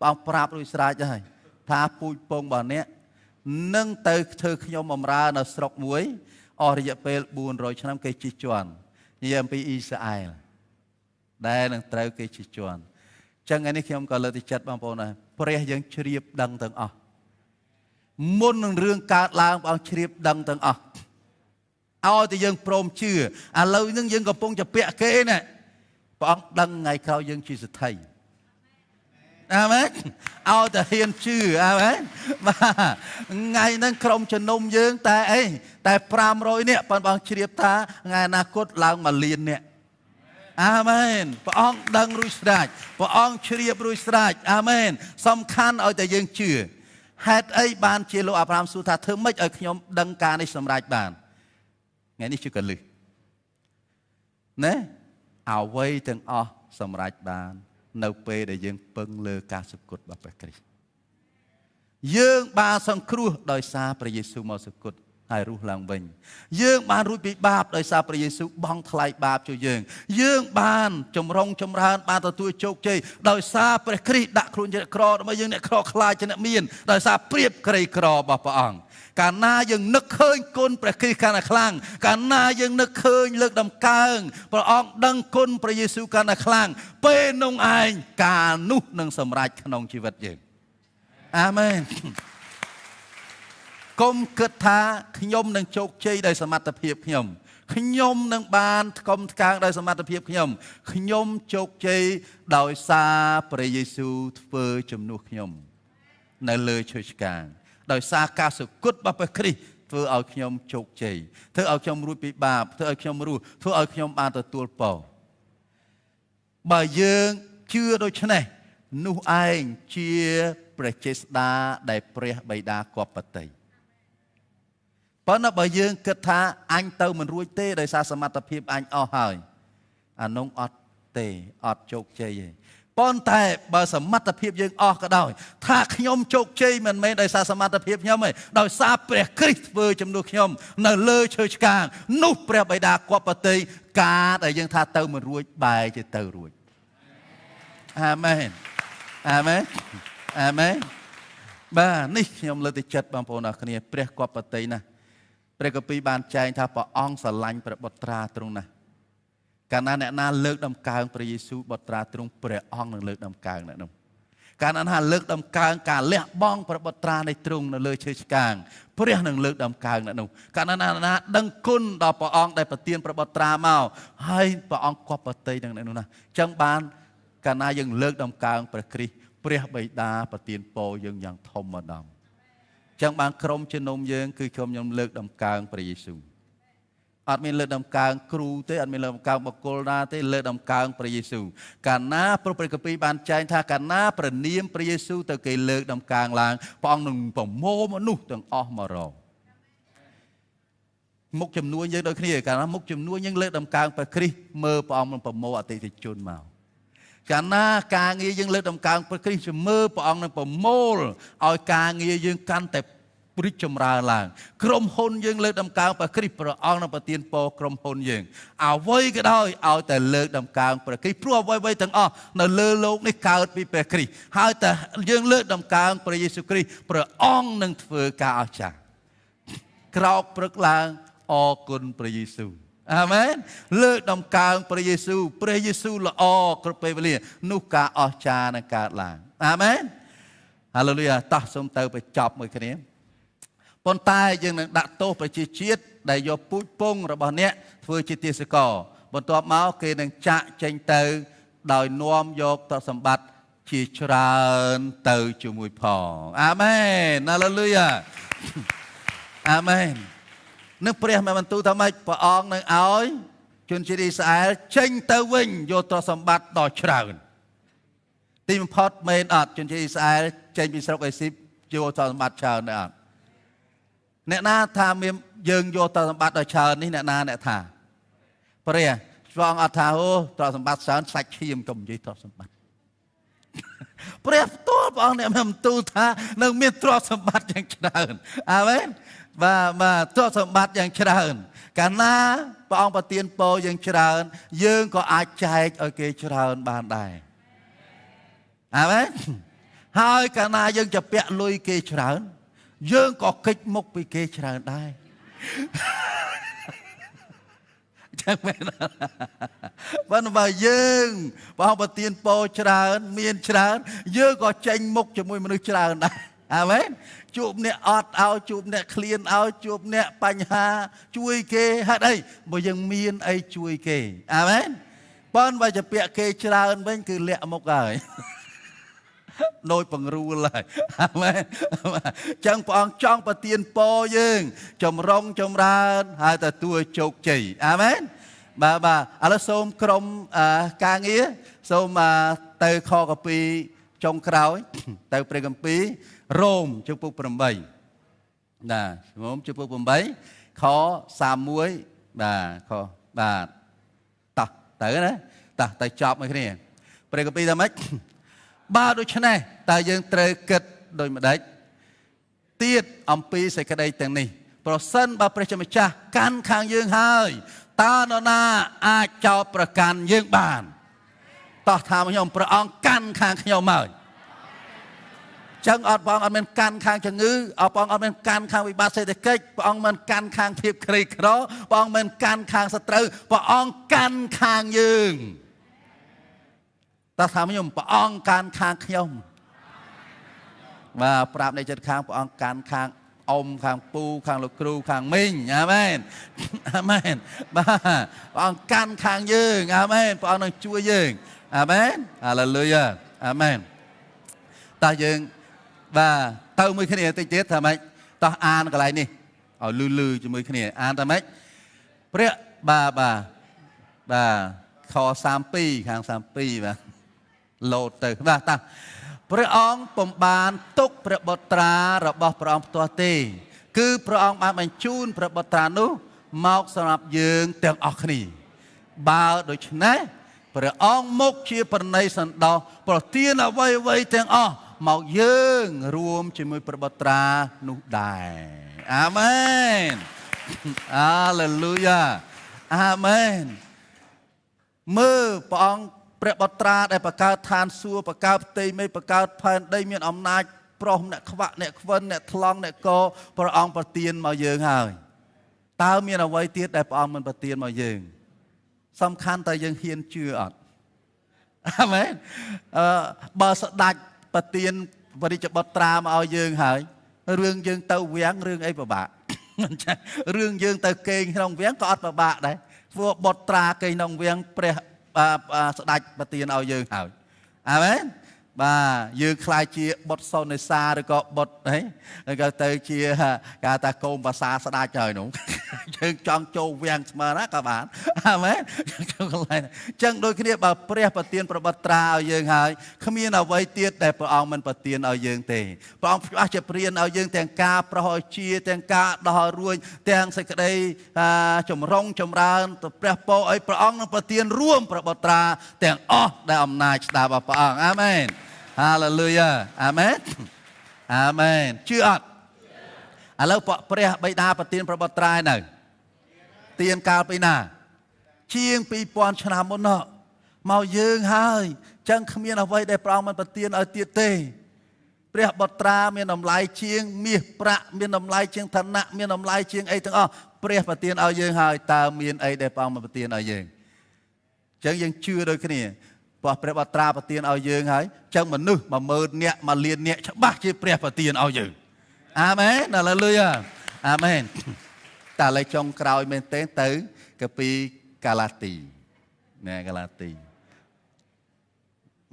បងប្រាប់រួចស្រេចហើយថាពូជពងរបស់អ្នកនឹងទៅធ្វើខ្ញុំបម្រើនៅស្រុកមួយអស់រយៈពេល400ឆ្នាំគេជិះជាន់និយាយអំពីអ៊ីស្រាអែលដែលនឹងត្រូវគេជិះជាន់ចឹងថ្ងៃនេះខ្ញុំក៏លើកទឹកចិត្តបងប្អូនដែរព្រះយើងជ្រាបដឹងទាំងអស់មុននឹងរឿងកើតឡើងបងជ្រាបដឹងទាំងអស់ឲ្យតែយើងព្រមជឿឥឡូវហ្នឹងយើងកំពុងជាពាក់គេណាព្រះអង្គដឹងថ្ងៃក្រោយយើងជាសេដ្ឋីអាមែនឲ្យតែហ៊ានជឿអាមែនបាទថ្ងៃហ្នឹងក្រុមជំនុំយើងតែអីតែ500នាក់ប៉ុន្តែបងជ្រាបថាថ្ងៃអនាគតឡើង1លាននាក់អាមែនព្រះអង្គដឹងរួចស្រេចព្រះអង្គជ្រាបរួចស្រេចអាមែនសំខាន់ឲ្យតែយើងជឿហេតុអីបានជាលោកអាប់រ៉ាមសួរថាធ្វើម៉េចឲ្យខ្ញុំដឹងការនេះសម្រេចបានថ្ងៃនេះជាកលឹះណាអ្វីទាំងអស់សម្រេចបាននៅពេលដែលយើងពឹងលើការសុគតរបស់ព្រះគ្រីស្ទយើងបានសង្គ្រោះដោយសារព្រះយេស៊ូវមកសុគតហើយរស់ឡើងវិញយើងបានរួចពីបាបដោយសារព្រះយេស៊ូវបង់ថ្លៃបាបជួយយើងបានចម្រុងចម្រើនបានទទួលជោគជ័យដោយសារព្រះគ្រីស្ទដាក់ខ្លួនជាអ្នកក្រដើម្បីយើងអ្នកក្រខ្លាចជាអ្នកមានដោយសារព្រៀបក្រីក្ររបស់ព្រះអង្គកាលណាយើងនឹកឃើញគុណព្រះគ្រីស្ទកាន់តែខ្លាំងកាលណាយើងនឹកឃើញលើកដំកើងព្រះអង្គដឹងគុណព្រះយេស៊ូវកាន់តែខ្លាំងពេលនោះឯងការនោះនឹងសម្រេចក្នុងជីវិតយើងអាមែនកុំគិតថាខ្ញុំនឹងជោគជ័យដោយសមត្ថភាពខ្ញុំនឹងបានថ្កុំថ្កើងដោយសមត្ថភាពខ្ញុំជោគជ័យដោយសារព្រះយេស៊ូវធ្វើជំនួសខ្ញុំនៅលើឈើឆ្កាងដោយសារការសុគតរបស់ព្រះគ្រីស្ទធ្វើឲ្យខ្ញុំជោគជ័យធ្វើឲ្យខ្ញុំរួចពីបាបធ្វើឲ្យខ្ញុំរស់ធ្វើឲ្យខ្ញុំបានទទួលពរបើយើងជឿដូច្នេះនោះឯងជាព្រះចេស្តាដែលព្រះបិតាគប្បតីប៉ុន្តែបើយើងគិតថាអញទៅមិនរួចទេដោយសារសមត្ថភាពអញអស់ហើយអានោះអត់ទេអត់ជោគជ័យទេប៉ុន្តែបើសមត្ថភាពយើងអស់ក៏ដោយថាខ្ញុំជោគជ័យមិនមែនដោយសារសមត្ថភាពខ្ញុំទេដោយសារព្រះគ្រីស្ទធ្វើជំនួសខ្ញុំនៅលើឈើឆ្កាងនោះព្រះបិតាគប្បតីការដែលយើងថាទៅមិនរួចបែរជាទៅរួចអាមែនអាមែនអាមែនបាទនេះខ្ញុំលើកទឹកចិត្តបងប្អូនអរគ្នាព្រះគប្បតីណាព្រះគម្ពីរបានចែងថាព្រះអង្គស្រឡាញ់ព្រះបុត្រាទ្រង់ណាស់កាលណាអ្នកណាលើកដំកើងព្រះយេស៊ូវបុត្រាទ្រង់ព្រះអង្គនឹងលើកដំកើងអ្នកនោះកាលណាលើកដំកើងការលះបង់ព្រះបុត្រានៃទ្រង់នៅលើឈើឆ្កាងព្រះនឹងលើកដំកើងអ្នកនោះកាលណាដឹងគុណដល់ព្រះអង្គដែលប្រទានព្រះបុត្រាមកហើយព្រះអង្គគប្បតីនឹងអ្នកនោះណាអញ្ចឹងបានកាលណាយើងលើកដំកើងព្រះគ្រីស្ទព្រះបិតាប្រទានពរយើងយ៉ាងធំម្ដងចឹងបានក្រុមជំនុំយើងគឺខ្ញុំលើកដំកើងព្រះយេស៊ូវអត់មានលើកដំកើងគ្រូទេអត់មានលើកដំកើងបុគ្គលណាទេលើកដំកើងព្រះយេស៊ូវកាលណាព្រះគម្ពីរបានចែងថាកាលណាព្រះនាមព្រះយេស៊ូវទៅគេលើកដំកើងឡើងព្រះអង្គនឹងប្រមូលមនុស្សទាំងអស់មករកមុខចំនួនយើងដូចគ្នាកាលណាមុខចំនួនយើងលើកដំកើងព្រះគ្រីស្ទមើលព្រះអង្គនឹងប្រមូលអតិថិជនមកកាលណាការងារយើងលើកដំកើងព្រះគ្រីស្ទមើលព្រះអង្គនឹងប្រមូលឲ្យការងារយើងកាន់តែ ព្រិចចម្រើនឡើងក្រុមហ៊ុនយើងលើកដំកើងព្រះគ្រីស្ទព្រះអង្គនឹងប្រទានពរក្រុមហ៊ុនយើងអ្វីក៏ដោយឲ្យតែលើកដំកើងព្រះគ្រីស្ទព្រោះអ្វីៗទាំងអស់នៅលើโลกនេះកើតពីព្រះគ្រីស្ទហើយតែយើងលើកដំកើងព្រះយេស៊ូវគ្រីស្ទព្រះអង្គនឹងធ្វើការអស្ចារ្យក្រោកព្រឹកឡើងអរគុណព្រះយេស៊ូវអាមែនលើកដំកើងព្រះយេស៊ូវល្អគ្រប់ពេលវេលានោះការអស្ចារ្យនឹងកើតឡើងអាមែនហាឡូលូយ៉ាតោះសូមទៅបញ្ចប់មួយគ្នាប៉ុន្តែយើងនឹងដាក់ទោសប្រជាជាតិដែលយកពូជពងរបស់អ្នកធ្វើជាទាសករបន្ទាប់មកគេនឹងចាក់ចេញទៅដោយនាំយកទ្រព្យសម្បត្តិជាច្រើនទៅជាមួយផងអាមែនហាឡូលូយ៉ាអាមែននឹងព្រះមេបន្ទូលថាម៉េចព្រះអង្គនឹងឲ្យជនជាតិអ៊ីស្រាអែលចេញទៅវិញយកទ្រព្យសម្បត្តិដ៏ច្រើនទីបំផុតមែនអត់ជនជាតិអ៊ីស្រាអែលចេញពីស្រុកអេស៊ីបយកទ្រព្យសម្បត្តិច្រើនដែរអត់អ្នកណាថាមានយើងយកទ្រព្យសម្បត្តិដ៏ច្រើននេះអ្នកណាអ្នកថាព្រះអង្គអត់ថាអូទ្រព្យសម្បត្តិច្រើនសាច់ឈាមកុំនិយាយទ្រព្យសម្បត្តិព្រះផ្ទាល់ព្រះអង្គអ្នកមានបន្ទូលថានឹងមានទ្រព្យសម្បត្តិយ៉ាងច្រើនអាមែនបាទទ្រព្យសម្បត្តិយ៉ាងច្រើនកាលណាព្រះអង្គប្រទានពរយ៉ាងច្រើនយើងក៏អាចចែកឲ្យគេច្រើនបានដែរអាមែនហើយកាលណាយើងจะពាក់លុយគេច្រើនយើងក៏កិច្ចមុខពីគេច្រើនដែរចឹងមែនប៉ុន្តែបើយើងព្រះអង្គប្រទានពរច្រើនមានច្រើនយើងក៏ចេញមុខជាមួយមនុស្សច្រើនដែរអាមែនជួបអ្នកអត់ឲ្យជួបអ្នកឃ្លានឲ្យជួបអ្នកបញ្ហាជួយគេហេតុអីបើយើងមានអីជួយគេអាមែនប៉ុន្តែបើជាពាក្យគេច្រើនវិញគឺលាក់មុខហើយដូចបង្រួលហើយអាមែនចឹងព្រះអង្គចង់ប្រទានពរយើងចម្រុងចម្រើនហើយទទួលជោគជ័យអាមែនបាទឥឡូវសូមក្រុមការងារសូមទៅខកពីចុងក្រោយទៅព្រះគម្ពីររ៉ូមជំពូក8ណារ៉ូមជំពូក8ខ31បាទខបាទតោះទៅណាតោះទៅចប់មួយគ្នាព្រះគម្ពីរថាម៉េចបើដូច្នេះតើយើងត្រូវគិតដូចម្ដេចទៀតអំពីសេចក្តីទាំងនេះប្រសិនបើព្រះជាម្ចាស់កាន់ខាងយើងហើយតើនរណាអាចចោទប្រកាន់យើងបានតោះថាខ្ញុំព្រះអង្គកាន់ខាងខ្ញុំហើយចឹងអត់ព្រះអង្គអត់មានកាន់ខាងជំងឺព្រះអង្គអត់មានកាន់ខាងវិបត្តិសេដ្ឋកិច្ចព្រះអង្គមិនកាន់ខាងភាពក្រីក្រព្រះអង្គមិនកាន់ខាងសត្រូវព្រះអង្គកាន់ខាងយើងតើថាខ្ញុំព្រះអង្គកាន់ខាងខ្ញុំបាទប្រាប់ในចិត្តខាងព្រះអង្គកាន់ខាងអ៊ំខាងពូខាងលោកគ្រូខាងមីងអាមែនអាមែនបាទព្រះអង្គកាន់ខាងយើងអាមែនព្រះអង្គនឹងជួយយើងអាមែនហាឡូលូយ៉ាអាមែនតើយើងបាទទៅមួយគ្នាតិចទៀតថាម៉េចតោះអានកន្លែងនេះឲ្យលឺជាមួយគ្នាអានថាម៉េចព្រះបាទខ32ខាង32បាទលោតទៅបាទតាព្រះអង្គពុំបានទុកព្រះបុត្រារបស់ព្រះអង្គផ្ទាល់ទេគឺព្រះអង្គបានបញ្ជូនព្រះបុត្រានោះមកសម្រាប់យើងទាំងអស់គ្នាបើដូច្នេះព្រះអង្គមកជាប្រណីសន្តោសប្រទានអ្វីទាំងអស់មកយើងរួមជាមួយព្រះបុត្រានោះដែរអាមែនហាឡេលូយ៉ាអាមែនមើលព្រះអង្គព្រះបុត្រាដែលបង្កើតឋានសួគ៌បង្កើតផ្ទៃមេឃបង្កើតផែនដីមានអំណាចប្រុសអ្នកខ្វាក់អ្នកខ្វិនអ្នកថ្លង់អ្នកកព្រះអង្គប្រទានមកយើងហើយតើមានអ្វីទៀតដែលព្រះអង្គមិនប្រទានមកយើងសំខាន់តើយើងហ៊ានជឿអត់អាមែនបើស្ដេចប្រទានបរិជ្ជបុត្រាមកឲ្យយើងហើយរឿងយើងទៅវាំងរឿងអីពិបាកមិនចារឿងយើងទៅគេងក្នុងវាំងក៏អត់ពិបាកដែរព្រោះបុត្រាគេងក្នុងវាំងព្រះស្ដេចប្រទានឲ្យយើងហើយអាមែនបាទយើងខ្លាចជាបុត្រសូនេសាឬក៏បុត្រអីក៏ទៅជាគេថាកូនភាសាស្ដេចហើយនោះយើងចង់ចូលវាំងស្មើណាក៏បានអាមែនចូលកន្លែងចឹងដូចគ្នាបើព្រះប្រទានព្រះបុត្រាឲ្យយើងហើយគ្មានអ្វីទៀតដែលព្រះអង្គមិនប្រទានឲ្យយើងទេព្រះអង្គច្បាស់ជាព្រានឲ្យយើងទាំងការប្រោសជាទាំងការដោះរួចទាំងសេចក្តីចម្រុងចម្រើនទៅព្រះពរឲ្យព្រះអង្គនឹងប្រទានរួមព្រះបុត្រាទាំងអស់ដែលអំណាចស្ដាប់របស់ព្រះអង្គអាមែនហាឡេលូយ៉ាអាមែនអាមែនជឿអត់ ឥឡូវព្រះបិតាប្រទានប្របុត្រាយនៅទានកាលពីណាជាង 2000 ឆ្នាំមុននោះមកយើងហើយចឹងគ្មានអ្វីដែលព្រះអង្គមិនប្រទានឲ្យទៀតទេព្រះបុត្រាមានតម្លៃជាងមាសប្រាក់មានតម្លៃជាងឋានៈមានតម្លៃជាងអីទាំងអស់ព្រះប្រទានឲ្យយើងហើយតើមានអីដែលព្រះអង្គមិនប្រទានឲ្យយើងចឹងយើងជឿដូចគ្នាព្រះបុត្រាប្រទានឲ្យយើងហើយចឹងមនុស្ស10000នាក់1លាននាក់ច្បាស់ជាព្រះប្រទានឲ្យយើងអាមែនហាឡេលូយ៉ាអាមែនតែឡើយចុងក្រោយមែនទេទៅកាពីកាឡាទីណែកាឡាទី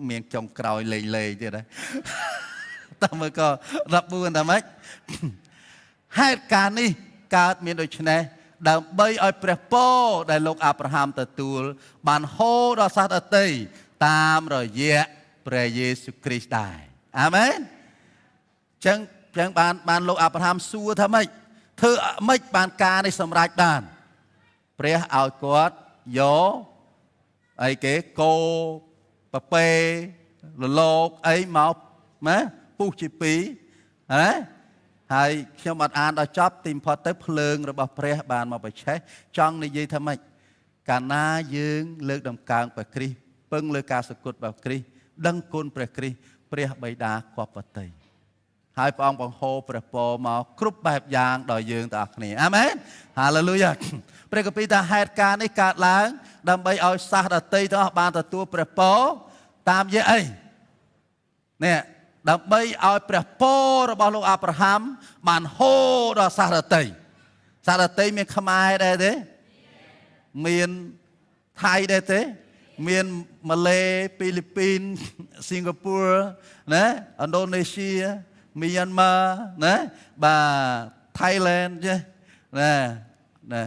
មានចុងក្រោយលេងទៀតហើយតើមើលក៏14តែម៉េចហេតុការណ៍នេះកើតមានដូច្នេះដើម្បីឲ្យព្រះពរដែលលោកអាប់រ៉ាហាំទទួលបានហូរដល់សាសដទៃតាមរយៈព្រះយេស៊ូវគ្រីស្ទដែរអាមែនចឹងបានលោកអាប់រ៉ាហាំសួរថាម៉េចធ្វើម៉េចបានការនេះសម្រេចបានព្រះឲ្យគាត់យកអីគេគោប៉ប៉េលលោកអីមកណាពុះជាពីរណាហើយខ្ញុំអត់អានដល់ចប់ទីបំផុតទៅភ្លើងរបស់ព្រះបានមកបច្ឆេះចង់និយាយថាម៉េចកាលណាយើងលើកដំកើងព្រះគ្រីស្ទពឹងលើការសគត់ព្រះគ្រីស្ទដឹងគុណព្រះគ្រីស្ទព្រះបិតាគប់បតីហើយព្រះអង្គបង្ហូរព្រះពរមកគ្រប់បែបយ៉ាងដល់យើងទាំងអស់គ្នាអាមែនហាឡេលូយ៉ាព្រះគម្ពីរថាហេតុការណ៍នេះកើតឡើងដើម្បីឲ្យសាសដទៃទាំងអស់បានទទួលព្រះពរតាមរយៈអីនេះដើម្បីឲ្យព្រះពររបស់លោកអាប់រ៉ាហាំបានហូរដល់សាសដទៃមានខ្មែរដែរទេមានថៃដែរទេមានម៉ាឡេហ្វីលីពីនសិង្ហបុរីណាឥណ្ឌូនេស៊ីមីយ៉ាន់ម៉ាណាបាទ Thailand ចេះណា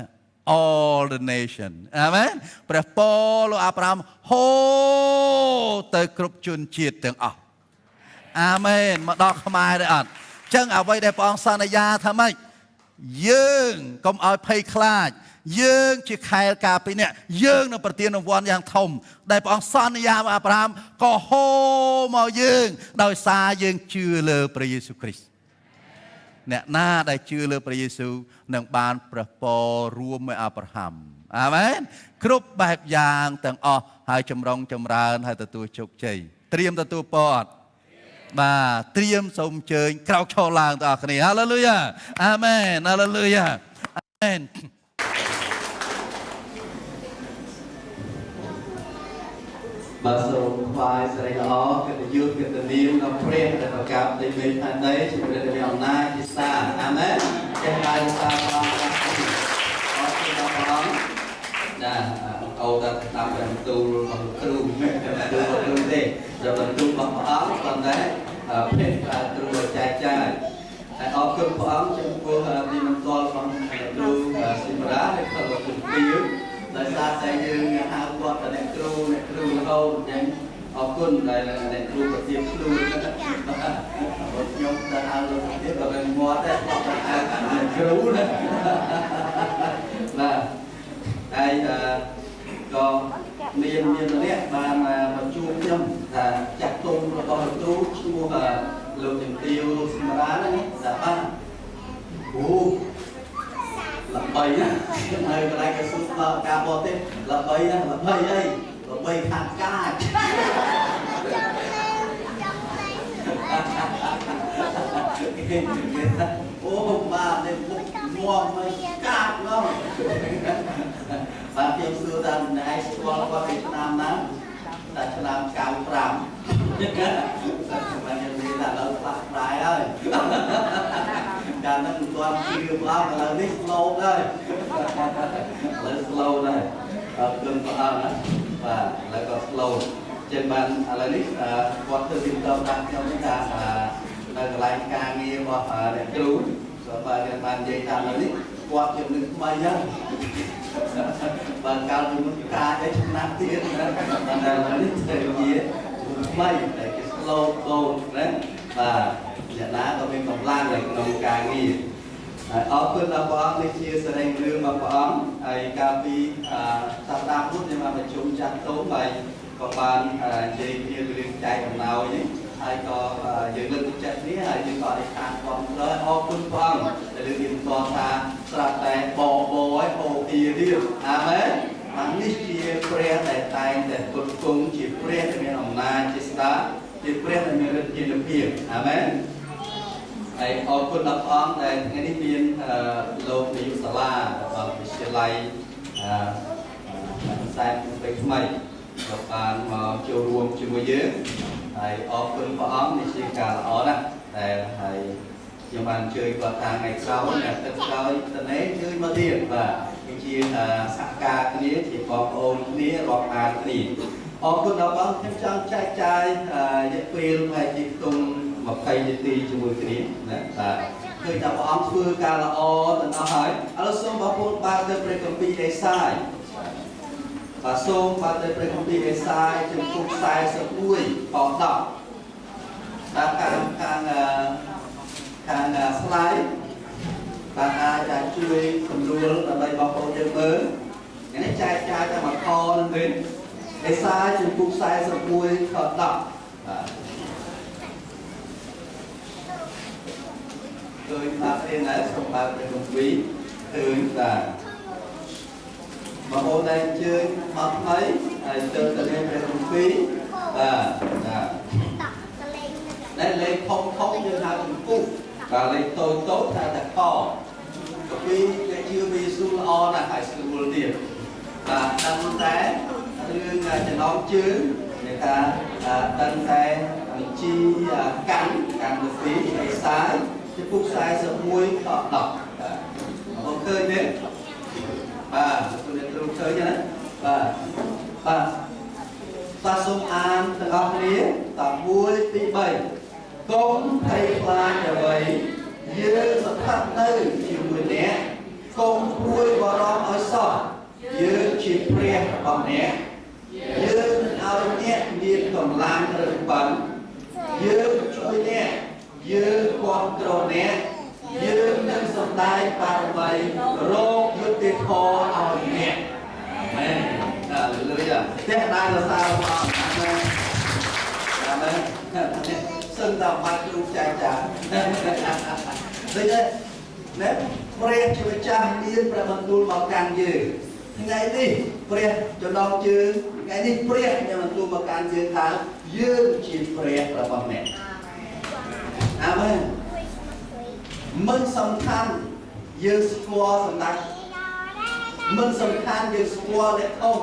all the nation អាមែនព្រះពរលោកអាប់រ៉ាហាំហូរទៅគ្រប់ជនជាតិទាំងអស់អាមែនមកដល់ខ្មែរដែរអត់ចឹងអ្វីដែលព្រះអង្គសន្យាថាម៉េចយើងកុំឲ្យភ័យខ្លាចយើងជាខែលការពីអ្នកយើងនឹងប្រទានរង្វាន់យ៉ាងធំដែលព្រះអង្គសន្យាvớiអាប់រ៉ាហាំក៏ហូរមកយើងដោយសារយើងជឿលើព្រះយេស៊ូវគ្រីស្ទអ្នកណាដែលជឿលើព្រះយេស៊ូវនឹងបានព្រះពររួមvớiអាប់រ៉ាហាំអាមែនគ្រប់បែបយ៉ាងទាំងអស់ហើយចម្រុងចម្រើនហើយទទួលជោគជ័យត្រៀមទទួលពរអត់បាទត្រៀមសូមអញ្ជើញក្រោកឈរឡើងទាំងអស់គ្នាហាឡេលូយ៉ាអាមែនហាឡេលូយ៉ាអាមែនបាទសូមថ្វាយសេរីល្អកិត្តិយសកិត្តិនាមដល់ព្រះដែលប្រកាសដីមេផែនដីជាព្រះដែលមានអំណាចជាស្ដាអាមែនចេះហើយសារផងអរគុណដល់ព្រះអង្គចាអូតាតាមបន្ទូលរបស់គ្រូមិនតែគ្រូទេដល់បន្ទូលរបស់ព្រះអង្គប៉ុន្តែព្រះគ្រូចែកចាយហើយអរគុណព្រះអង្គចំពោះទីមន្តលរបស់គ្រូសិមរាដែលគាត់ជំទាវដោយសារតែយើងហៅគាត់តែអ្នកគ្រូរហូតអញ្ចឹងអរគុណដែលអ្នកគ្រូប្រទានខ្លួនខ្ញុំទៅហៅលោកទៀតក៏មិនមាត់ដែរគាត់ទៅហៅអ្នកគ្រូណាបាទហើយក៏មានម្នាក់បានមកជួបខ្ញុំថាចាក់ទុំរបស់លោកគ្រូឈ្មោះលោកជំទាវលោកសិមរាហ្នឹងថាបាទអូល្បីណាស់ហើយកន្លែងក្រសួងការបរទេសល្បីណាស់ល្បីអីល្បីខាងកាចអូបាទនេះមុខងាប់មកកាចនោះបាទខ្ញុំសួរថាណែស្គាល់គាត់ពីឆ្នាំណាតែឆ្នាំ95បាទខ្ញុំនិយាយថាដល់ផ្លាស់ផ្លាយហើយកាលនោះមិនទាន់ជឿព្រះអង្គឥឡូវនេះ slow ដែរឥឡូវ slow ដែរអរគុណព្រះអង្គណាបាទឥឡូវក៏ slow ចឹងបានឥឡូវនេះគាត់ធ្វើពីតបតាមខ្ញុំនេះថានៅកន្លែងការងាររបស់អ្នកគ្រូសូមបាទខ្ញុំបាននិយាយថាឥឡូវនេះគាត់ជាមនុស្សថ្មីហើយបាទកាលពីមុនការអីឆ្នាំទៀតណាតែឥឡូវនេះទៅជាថ្មីតែគេ slow down ណាបាទអ្នកណាក៏មានកម្លាំងនៅក្នុងការងារហើយអរគុណដល់ព្រះអង្គនេះជាសេរីរឿងរបស់ព្រះអង្គហើយកាលពីសប្តាហ៍មុនខ្ញុំបានប្រជុំចាស់ទុំហើយក៏បាននិយាយពីរឿងចែកអំណោយនេះហ ហើយក៏យើងលើកទឹកចិត្តនេះហើយយើងក៏អធិដ្ឋានផងដែរអរគុណព្រះអង្គដែលលើកយើងតថាស្រាប់តែបបឲ្យហូបទីរៀបអាមែនអានេះជាព្រះដែលតែងតែគុណគង់ជាព្រះដែលមានអំណាចជាស្ដេចជាព្រះដែលមានឫទ្ធិជាភាពអាមែនហើយអរគុណដល់ព្រះអង្គដែលថ្ងៃនេះមានលោកនាយកសាលារបស់វិទ្យាល័យខ្សែពេលថ្មីក៏បានមកចូលរួមជាមួយយើងហើយអរគុណព្រះអង្គនេះជាការល្អណាស់ដែលហើយខ្ញុំបានជួយគាត់ថាថ្ងៃក្រោយអ្នកទឹកក្រោយតនេជួយមកទៀតបាទគឺជាសហការគ្នាជាបងប្អូនគ្នារាប់អានគ្នាអរគុណដល់បងខ្ញុំចង់ចែកចាយរយៈពេលហើយជាខ្ទង់20នាទីជាមួយគ្នាណាបាទឃើញថាព្រះអង្គធ្វើការល្អទាំងអស់ហើយឥឡូវសូមបងប្អូនបើកទៅព្រះគម្ពីរអេសាយបាទសូមបើកទៅព្រះគម្ពីរអេសាយជំពូក41ខ10តាមខាងស្លាយបាទអាចជួយសម្រួលដើម្បីបងប្អូនយើងមើលនេះចែកចាយតែមួយខនឹងវិញអេសាយជំពូក41ខ10បាទឃើញថារៀនហើយសូមបើកព្រះគម្ពីរឃើញបាទបងប្អូនដែលអញ្ជើញមកថ្មីហើយចូលទៅរៀនព្រះគម្ពីរបាទដែលលេខធំយើងហៅជំពូកបាទលេខតូចថាតែខពីវាជាវាស៊ូល្អណាស់ហើយស្រួលទៀតបាទដឹងតែរឿងចំណងជើងនៃការដឹងតែបញ្ជីកាន់វិធីអេសាយជំពូក41ខ10បាទបងឃើញទេបាទคุณអ្នកគ្រូឃើញណាបាទសូមអានទាំងអស់គ្នាត1 2 3កុំភ័យខ្លាចអ្វីយើងស្ថិតនៅជាមួយអ្នកកុំព្រួយបារម្ភឲ្យសោះយើងជាព្រះរបស់អ្នកយើងនឹងឲ្យអ្នកមានកម្លាំងរឹងប៉ឹងយើងជួយអ្នកយើងគាំទ្រអ្នកយើងនឹងសម្ដែងបារមីរកយុត្តិធម៌ឲ្យអ្នកមែនហាឡេលូយ៉ាតែដែលសរសើរព្រះអង្គអាមែនសឹងតែបាត់គ្រូចែកចាដូចនេះណែព្រះជាម្ចាស់មានព្រះបន្ទូលមកកាន់យើងថ្ងៃនេះព្រះចំណងជើងថ្ងៃនេះព្រះមានបន្ទូលមកកាន់យើងថាយើងជាព្រះរបស់អ្នកអាមែនមិនសំខាន់យើងស្គាល់សម្ដេចមិនសំខាន់យើងស្គាល់អ្នកធំ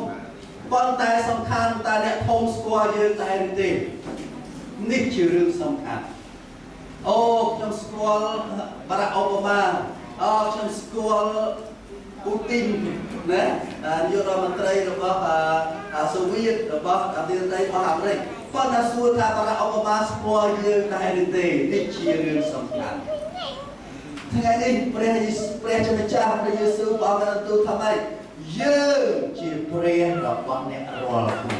ប៉ុន្តែសំខាន់តែអ្នកធំស្គាល់យើងតែឬទេនេះជារឿងសំខាន់អូខ្ញុំស្គាល់បារ៉ាក់អូបាម៉ាខ្ញុំស្គាល់ពូទីនណានាយករដ្ឋមន្ត្រីរបស់សូវៀតរបស់ប្រទេសរបស់អាមេរិកប៉ុន្តែសួរថាបារ៉ាក់អូបាម៉ាស្គាល់យើងតែឬទេនេះជារឿងសំខាន់ថ្ងៃនេះព្រះជាម្ចាស់ព្រះយេស៊ូវបានបន្ទូលថាម៉េចយើងជាព្រះរបស់អ្នករាល់គ្នា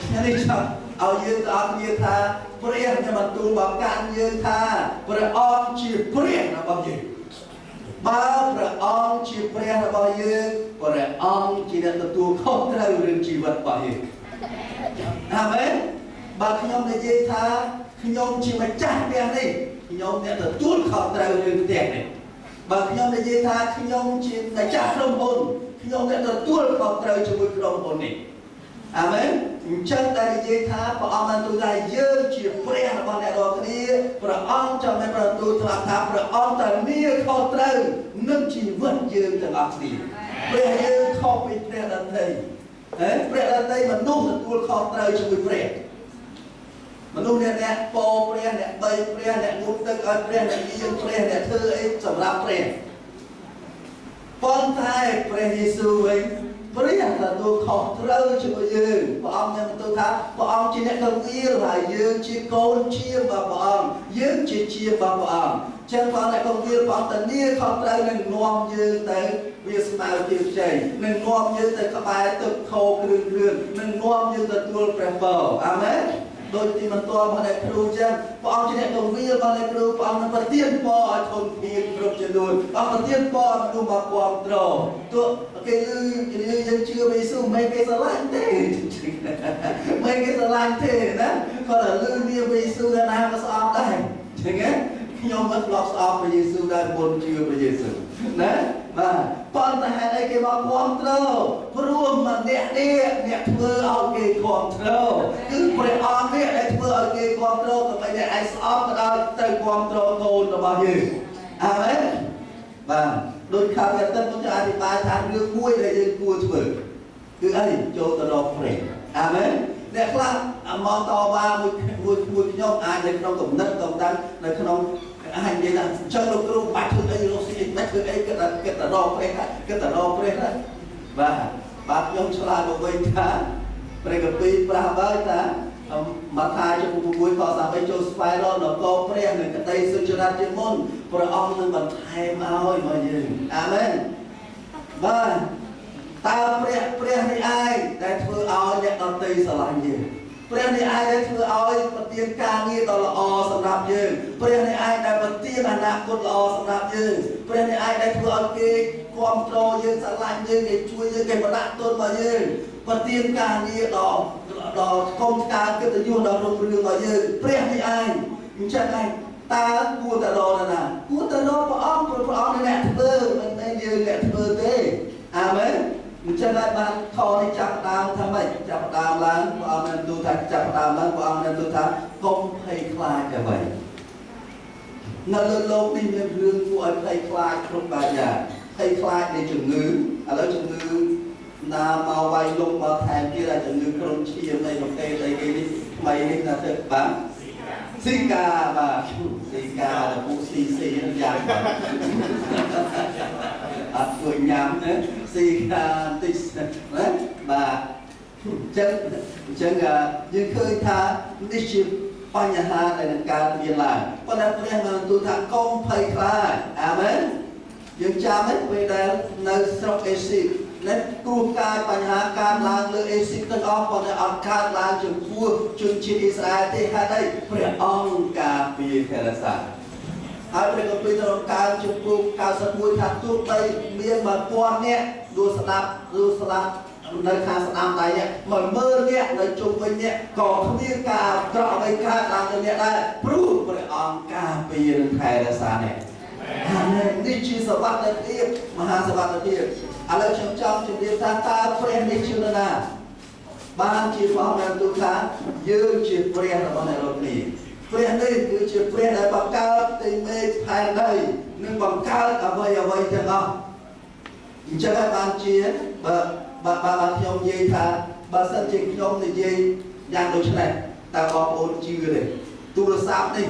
ថ្ងៃនេះចាំឲ្យយើងទាំងអស់គ្នាថាព្រះនឹងបន្ទូលមកកាន់យើងថាព្រះអង្គជាព្រះរបស់យើងបើព្រះអង្គជាព្រះរបស់យើងព្រះអង្គជាអ្នកទទួលខុសត្រូវរឿងជីវិតរបស់យើងអាមែនបើខ្ញុំនិយាយថាខ្ញុំជាម្ចាស់ផ្ទះនេះខ្ញុំអ្នកទទួលខុសត្រូវរឿងផ្ទះនេះបើខ្ញុំនិយាយថាខ្ញុំជាម្ចាស់ក្រុមហ៊ុនខ្ញុំអ្នកទទួលខុសត្រូវជាមួយក្រុមហ៊ុននេះអាមែនអញ្ចឹងតែនិយាយថាព្រះអង្គបានទូលថាយើងជាព្រះរបស់អ្នករាល់គ្នាព្រះអង្គចង់មានប្រទូលថាព្រះអង្គតែមានខុសត្រូវនឹងជីវិតយើងទាំងអស់គ្នាព្រះយើងខុសពីព្រះដទៃព្រះដទៃមនុស្សទទួលខុសត្រូវជាមួយព្រះមនុស្សអ្នកពោព្រះអ្នកបីព្រះអ្នកងូតទឹកឲ្យព្រះអ្នកយាងព្រះអ្នកធ្វើអីសម្រាប់ព្រះប៉ុន្តែព្រះយេស៊ូវវិញព្រះទទួលខុសត្រូវជាមួយយើងព្រះអង្គមានបន្ទូលថាព្រះអង្គជាអ្នកទៅវាលហើយយើងជាកូនជារបស់ព្រះអង្គយើងជារបស់ព្រះអង្គចឹងព្រះអង្គទៅវាលព្រះអង្គតានីខុសត្រូវនឹងនាំយើងទៅវាស្មៅជាខ្ចីនឹងនាំយើងទៅក្បែរទឹកខោគ្រឿងនឹងនាំយើងទទួលព្រះពរអាមែន โดยที่มันตัวมาในครูจังพอเอาที่เนี่ยตรงวิ่งมาในครูพอเอามันเตี้ยนปอทนเพียงกรุบจะดูเอาเตี้ยนปอมันดูมาความตรอตัวเกลือยังเชื่อไปสู้ไม่เกสลานเท่ไม่เกสลานเท่นะก็แต่ลืมเนี่ยไปสู้กันนะมาสอบได้ใช่ไหมยอมรับหลอกสอบไปยิสูได้บนเชื่อไปยิสูนะมาตอนแต่ให้ไอ้เกมาความตรอพร่วมมันเนี่ยเพื่อเอาเกความตรอคือไปเอาเนี่ยเพื่อเอาเกความตรอก็ไปเนี่ยไอ้สอบก็ได้แต่ความตรอโกนระบายยืนอาเมนมาโดยข่าวการตั้งต้องจะอธิบายทางเรื่องกุ้ยเลยยังกลัวเถื่อนคือไอ้โจตรอเปรตอาเมนเนี่ยครับมองต่อมามุยย่อมอ่านในขนมกับนักตรงนั้นในขนมอ่านยังไงเชิงลูกครูบัตรคือไอ้ลูกศิษย์บัตรคือไอ้ก็แต่รอเปรตก็แต่รอเปรตนะว่าบัตรย่อมฉลาดกว่าเวท่าเปรตกับปีปลาบ้าท่ามาทายจะมุยต่อสามไปโจสไปรอหนอกเปรตหนึ่งกระต่ายสุจริตจิมอนพระองค์นั้นบันไทยมาเอามายืนอาเมนบ้านตาเปรี้ยในไอ้แต่เธอเอาเนี่ยตอนตีสลายยืนเปรี้ยในไอ้แต่เธอเอาปฏิญการนี้ตลอดสำหรับยืนเปรี้ยในไอ้แต่ปฏิญาณกุศลสำหรับยืนเปรี้ยในไอ้แต่เธอเอาเกี่ยความโตยืนสลายยืนเกี่ยช่วยยืนเกี่ยประดับต้นมายืนปฏิญการนี้ต่อกองการก็จะยุ่งต่อโรงเรียนมายืนเปรี้ยในไอ้ยังใช่ไหมตากูแต่รอนะกูแต่รอพระองค์นี่แหละเธอมันไม่ยืนแหละเธอเต้อาเมนมันจะได้บ้านคอให้จับตามทำไมจับตามล้างพระองค์นั้นดูทักจับตามล้างพระองค์นั้นดูทักกงให้คลายกันไปในโลกนี้มีเรื่องผู้ให้คลายครบบางอย่างให้คลายในจุดงื้อแล้วจุดงื้อนามาไว้ลงมาแทนที่เราจะงื้อกรงเชียร์ในประเทศในนี้ไม่ให้นาเถิดบ้างสิกาบ้าสิกาแต่ผู้ซีนั่นอย่างอัดตัวย้ำนะสิกาติสนะบ้าจังยังเคยท้าดิชิปัญหาในการเรียนหลังเพราะนั้นเรียนมาตัวทางกองไพ่คลายอาเมนยังจำไม่ไปได้ในสระเอซิและกลุ่มการปัญหาการล้างเลือเอซิตั้งออกพอในอันการล้างจนทั่วจนชินอิสราเอลที่ให้ได้พระองค์การปีเทระสาให้พระองค์ปีตลอดการจนกลุ่มการสมุยทัดทุกไปเมียนมาปวนเนี่ยดูสลับในคาสนามใดเนี่ยเหมือนเมื่อเนี่ยในจุดเป็นเนี่ยก่อขมิ้นกาตรอไปการล้างเนี่ยได้พระองค์การปีเทระสาเนี่ยนี่ชื่อสวัสดิ์เทียบมหาสวัสดิ์เทียบอะไรช่างจุดเดียวตาเปลี่ยนในชื่อนาบ้านชื่อฟ้องนั้นตุกายืนชื่อเปลี่ยนอะไรในโลกนี้เปลี่ยนนี่คือชื่อเปลี่ยนในบังคับตีเมฆภายในหนึ่งบังคับอะไรจะเอาจะได้บ้านชื่อบางยมยีท่าบางสัจจิยมในยีอย่างโดยเฉพาะแต่บอกโอนชื่อเลยตัวสามนี่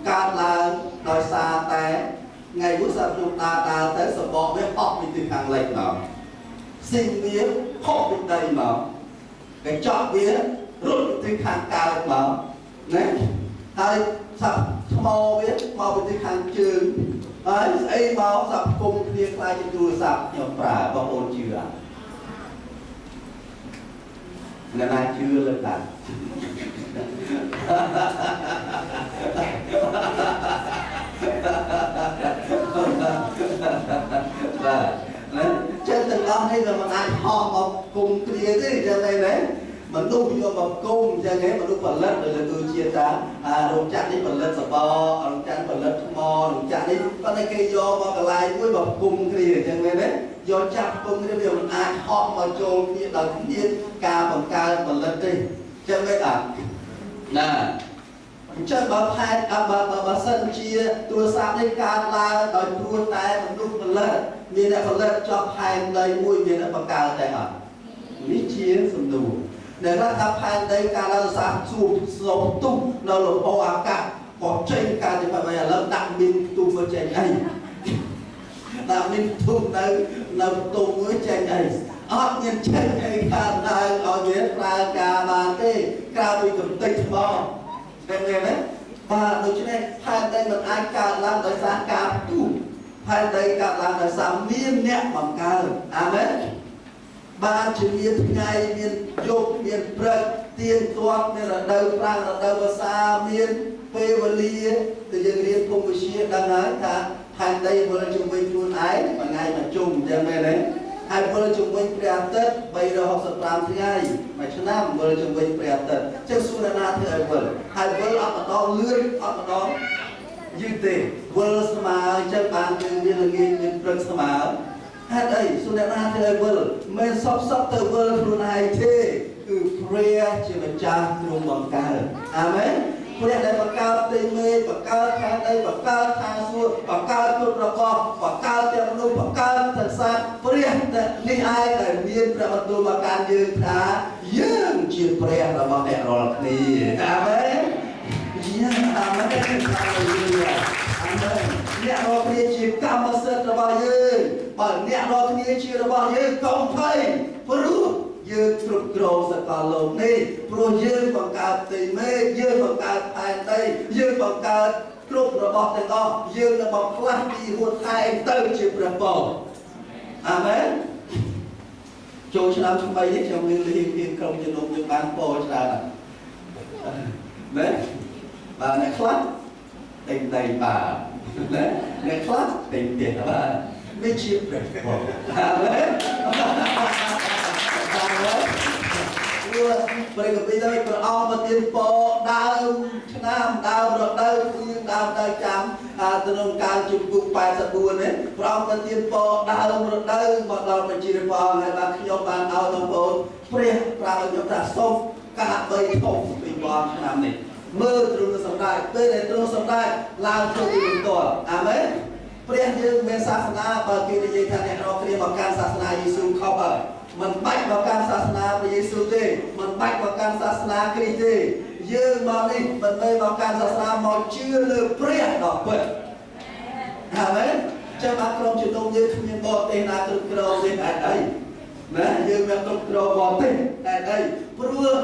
การลาโดยซาแต่ไงวุฒิจุตาแต่สมองไม่ออกไปถึงทางเล็กหนอสิ่งนี้พบไปได้หนอไอ้จอบเบี้ยรุ่นถึงทางการหนอเนี่ยไอ้สับมอเบี้ยมอไปถึงทางจืดไอ้มอสับกลมเรียกลายจะดูสับหยอดปลาบางโอนเชื่อแล้วนายเชื่อเลยกันtrên từng ông hay là mình ăn họ một cùng kia thế cho đây đấy mình đúc vô một cung cho thế mà đúc phần lết rồi là tôi chia ra đồng chặt đi phần lết sờ bò đồng chặt phần lết mò đồng chặt đi con này cây vô mà cái lại với một cung kia cho đây đấy vô chặt cung cái điều mình ăn họ mà trôn kia đầu tiên ca phần lết đi cho đây nè chân bà phai bà sân chiaตัวสามในการลาต่อยตัวแต่มันลุกมันเลิศมีแต่มันเลิศจอบพายในมุ้ยมีแต่ประกาศแต่อ่ะนี่เชียร์สมดูเดี๋ยวถ้าทำพายในการลาสามสูบสมตุ้มเราหลบเอาอากาศก่อเช่นการจะไปแล้วดักบินตุ้มมาเช่นไอ้ดักบินตุ้มในตุ้มมาเช่นไอ้ออกเงินเช่นไอ้การได้เอาเงินปลากาบานเต้กาไปกับติ๊กบอเป็นไงไหมvà đối với này hai đây mình ai cả làm đời sáng cả tu hai đây cả làm đời sáng miên nhẹ bằng cả amen ba chữ miên ngày miên dục miên prek tiên toán nên là đầu prang là đầu xa miên phê và lia từ dân liên cùng với chia đang nói ta hành đây vừa chung với chuồn ái mà ngày mà chung cho mẹ đấy hai vừa chung với bè tết bây giờ học sập làm thứ hai mà cho nam vừa chung với bè tết chứ xu là na thứ hai vừa ấp ở đó lươn ấp ở đó như thế vừa mà chơi bàn như là như rừng mà hết đây xu là na thứ hai vừa men sắp từ vừa luôn hai thế prayer chỉ là cha luôn bằng ca amen prayer đây bằng ca tây mê bằng ca thang đây bằng ca thang xuôi bằng ca tuột ra con bằng ca tiệm nuôi bằng ca thật xa prayer đi ai tại miền ra mặt tôi mà can dương thá dương chỉ prayer là bằng đẹp rồi đi amen amen amen nè nó kia chỉ cam mà sét là bao nhiêu bằng nè nó kia chỉ là bao nhiêu công thầy pru dương trục trồ sẽ còn lồng đi, pro dương bằng cả tì mê, dương bằng cả thành đây, dương bằng cả trục rồi bọt thành con, dương là bằng class đi hụt hai tới chịu được bò, amen. Chỗ cho chúng bay hết trong liên hiên không cho nông dân bán bò cho ra đấy, và này class tình đầy bà, đấy, này class tình tiền bà,ไม่chịu được bò, amen. Mereka bisa berau bertimpo dalam senam dalam dalam jam tenung kang cukup pai sebulan ni berau bertimpo dalam dalam menciri pang dan keyoban au tempon preh prau kita som kah bay tom pimpon senam ni terus sampai terus sampai langsung dibentuk amin prehយើងមានសាសនាបើគេនិយាយថាអ្នករកគ្នាមកកាន់សាសនាយេស៊ូខុសហើយមិនបាច់មកកាន់សាសនាព្រះយេស៊ូទេមិនបាច់មកកាន់សាសនាគ្រីស្ទទេយើងមកនេះមិនមែនមកកាន់សាសនាមកជឿលើព្រះដ៏ពិតអាមែនចាំបាក់ក្រុមជំនុំយើងគ្មានបរទេសណាគ្រប់គ្រងទេតែអីណាយើងមានគ្រប់គ្រងបរទេសតែអីព្រោះ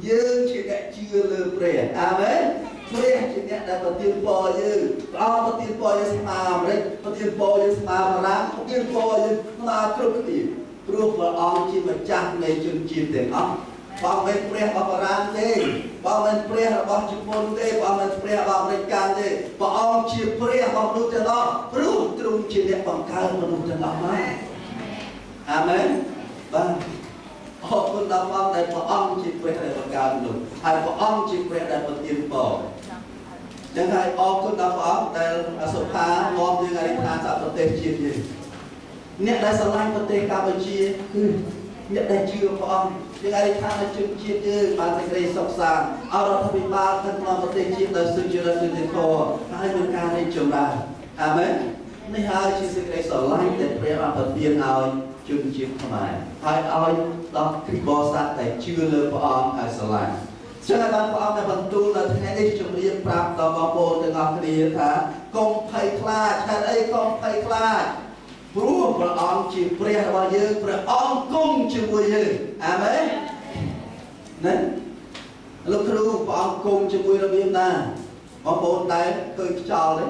យើងជាអ្នកជឿលើព្រះអាមែនព្រះជាអ្នកដែលប្រទានពរយើងព្រះអង្គប្រទានពរយើងស្មារតីប្រទានពរយើងស្មារតីប្រទានពរយើងស្មារតីគ្រប់គ្នាព្រោះព្រះអង្គជាម្ចាស់នៃជនជាតិទាំងអស់បងមិនព្រះរបស់បារាំងទេបងមិនព្រះរបស់ជប៉ុនទេបងមិនព្រះរបស់អាមេរិកទេព្រះអង្គជាព្រះរបស់មនុស្សទាំងអស់ព្រោះទ្រង់ជាអ្នកបង្កើតមនុស្សទាំងអស់មកអាមែនបាទអរគុណដល់ព្រះដែលព្រះអង្គជាព្រះដែលបង្កើតមនុស្សហើយព្រះអង្គជាព្រះដែលប្រទានពរចឹងហើយអរគុណដល់ព្រះអង្គដែលសុផានាំយើងឲ្យឋានសប្រទេសជាតិយើងអ្នកដែលស្រឡាញ់ប្រទេសកម្ពុជាគឺអ្នកដែលជឿព្រះអង្គយើងឲ្យឋានជនជាតិយើងបានសេចក្តីសុខសាន្តអរដ្ឋាភិបាលដឹកនាំប្រទេសជាតិដោយសុចរិតយុត្តិធម៌ហើយមានការរីកចម្រើនអាមែននេះហើយជាសេចក្តីស្រឡាញ់ដែលព្រះបានប្រទានឲ្យជនជាតិខ្មែរហើយឲ្យដល់គ្រីស្ទបរិស័ទដែលជឿលើព្រះអង្គហើយស្រឡាញ់ចឹងបានព្រះអង្គបានបន្ទូលនៅថ្ងៃនេះជំរាបប្រាប់ដល់បងប្អូនទាំងអស់គ្នាថាកុំភ័យខ្លាចហេតុអីកុំភ័យខ្លាចព្រោះព្រះអង្គជាព្រះរបស់យើងព្រះអង្គគង់ជាមួយយើងអាមែនណាលោកគ្រូព្រះអង្គគង់ជាមួយរបៀបណាបងប្អូនតែឃើញខ្យល់ទេ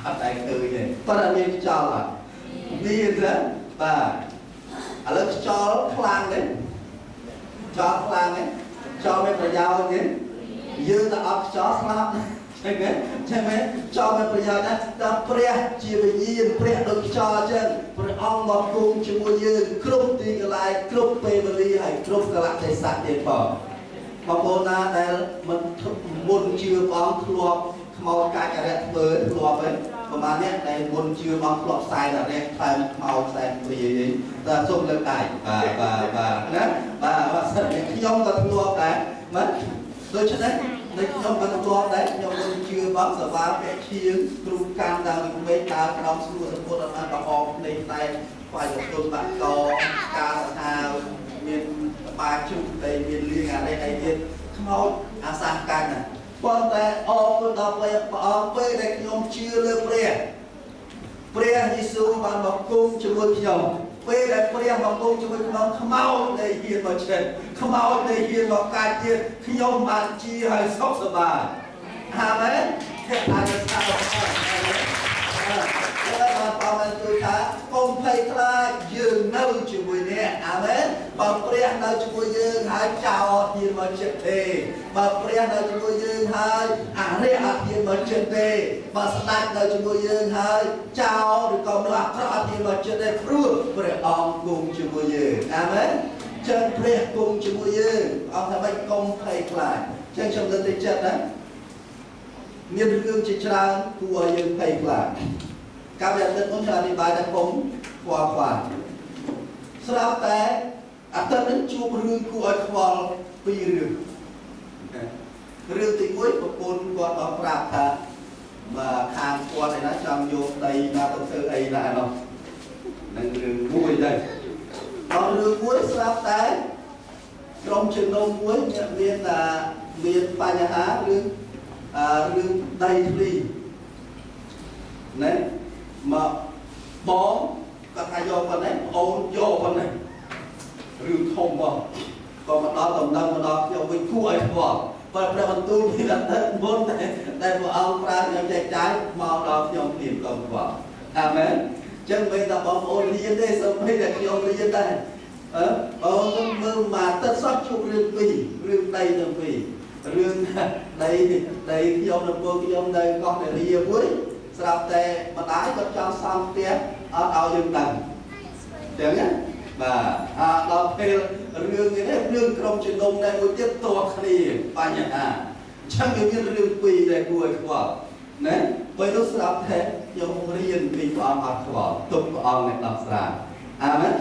អត់តែឃើញទេប៉ុន្តែមានខ្យល់អត់មានទេបាទឥឡូវខ្យល់ខ្លាំងទេខ្យល់ខ្លាំងទេខ្យល់មានប្រយោជន៍ទេយើងទៅអត់ខ្យល់ស្លាប់ចឹងមែនចោលមានប្រយោជន៍ណាស់តែព្រះជាវិញ្ញាណព្រះដូចខ្យល់អញ្ចឹងព្រះអង្គមកគង់ជាមួយយើងគ្រប់ទីកន្លែងគ្រប់ពេលវេលាហើយគ្រប់កលៈទេសៈទៀតបងប្អូនណាដែលមិនមុនជឿព្រះអង្គធ្លាប់ខ្មោចកាច់អរិយធ្វើធ្លាប់ហ្នឹងប្រហែលអ្នកដែលមុនជឿព្រះអង្គធ្លាប់ខ្សែអរិយខ្លែងខ្មោចខ្សែព្រាយតែសូមលើកដៃបាទណាបាទសិនខ្ញុំក៏ធ្លាប់ដែរមិនដូច្នេះនៅខ្ញុំក៏ធ្លាប់ដែរខ្ញុំមិនជឿបងសវ៉ាពេជ្ជាគ្រូកម្មតាំងពីមេដើរក្រោមស្រួលសពុទ្ធអត់បានប្រហោភ្នែកតែខ្វាយទៅបាក់កការសាហាវមានបាជុំតែមានលៀងអានេះអីទៀតខ្មោចអាសាសកាញ់ណាប៉ុន្តែអរគុណដល់ព្រះអង្គពេលដែលខ្ញុំជឿលើព្រះយេស៊ូវបានមកគង់ជាមួយខ្ញុំពេលដែលព្រះមកគង់ជាមួយខ្ញុំខ្មោចដែលហ៊ានមកchếtខ្មោចដែលហ៊ានមកកាច់ទៀតខ្ញុំបានជាឲ្យសុខសប្បាយអាមែនទេអាចស្ដាប់អរហើយបានបងបានជួយថាកុំភ័យខ្លាចយើងនៅជាមួយអ្នកអាមែនប បើព្រះនៅជាមួយយើងហើយចោលអត់ហ៊ានមកចិត្តទេបើព្រះនៅជាមួយយើងហើយអារៈអត់ហ៊ានមកចិត្តទេបើស្ដេចនៅជាមួយយើងហើយចោលឬក៏មនុស្សអាក្រក់អត់ហ៊ានមកចិត្តទេព្រោះព្រះអង្គគង់ជាមួយយើងអាមែនចឹងព្រះគង់ជាមួយយើងអង្គថាម៉េចកុំភ័យខ្លាចចឹងខ្ញុំលើកទឹកចិត្តណាមានរឿងជាច្រើនគួរឲ្យយើងភ័យខ្លាចកាលពីអតីតមុនខ្ញុំអធិប្បាយថាកុំខ្វល់ខ្វាយស្រាប់តែអតីតនឹងជួបរឿងគួរឲ្យខ្វល់ពីររឿងទី1ប្រពន្ធគាត់ដល់ប្រាប់ថាមកខាងគាត់ឯណាចង់យកដីណាទៅធ្វើអីណានោះនឹងរឿងមួយដែរដល់រឿងមួយស្រាប់តែក្រុមជំនុំមួយមានបញ្ហារឿងដីធ្លីណែមកបងគាត់ថាយកប៉ុណ្ណេះអូនយកប៉ុណ្ណេះរឿងធំបងក៏មកដល់ដំណឹងមកដល់ខ្ញុំវិញគួរឲ្យខ្វល់បើព្រះបន្ទូលពីអតីតមុនតែព្រះអង្គប្រើខ្ញុំចែកចាយមកដល់ខ្ញុំព្រាមក៏ខ្វល់អាមែនចឹងមិនតែបងប្អូនរៀនទេសូម្បីតែខ្ញុំរៀនដែរបងខ្ញុំមើលមកទឹកសោះជួបរឿងពីររឿងដីទាំងពីររឿងដីខ្ញុំនៅពួកខ្ញុំនៅកោះនារីមួយស្រាប់តែម្ដាយគាត់ចង់សង់ផ្ទះអត់ឲ្យយើងដឹងចឹងណាបាទដល់ពេលរឿងនេះរឿងក្រុមជំនុំដែរមួយទៀតតគ្នាបញ្ហាចឹងវាមានរឿងពីរដែលគួរឲ្យខ្វល់ណាពេលនោះស្រាប់តែខ្ញុំរៀនពីព្រះអង្គអត់ខ្វល់ទុកព្រះអង្គអ្នកដោះស្រាយអាមែន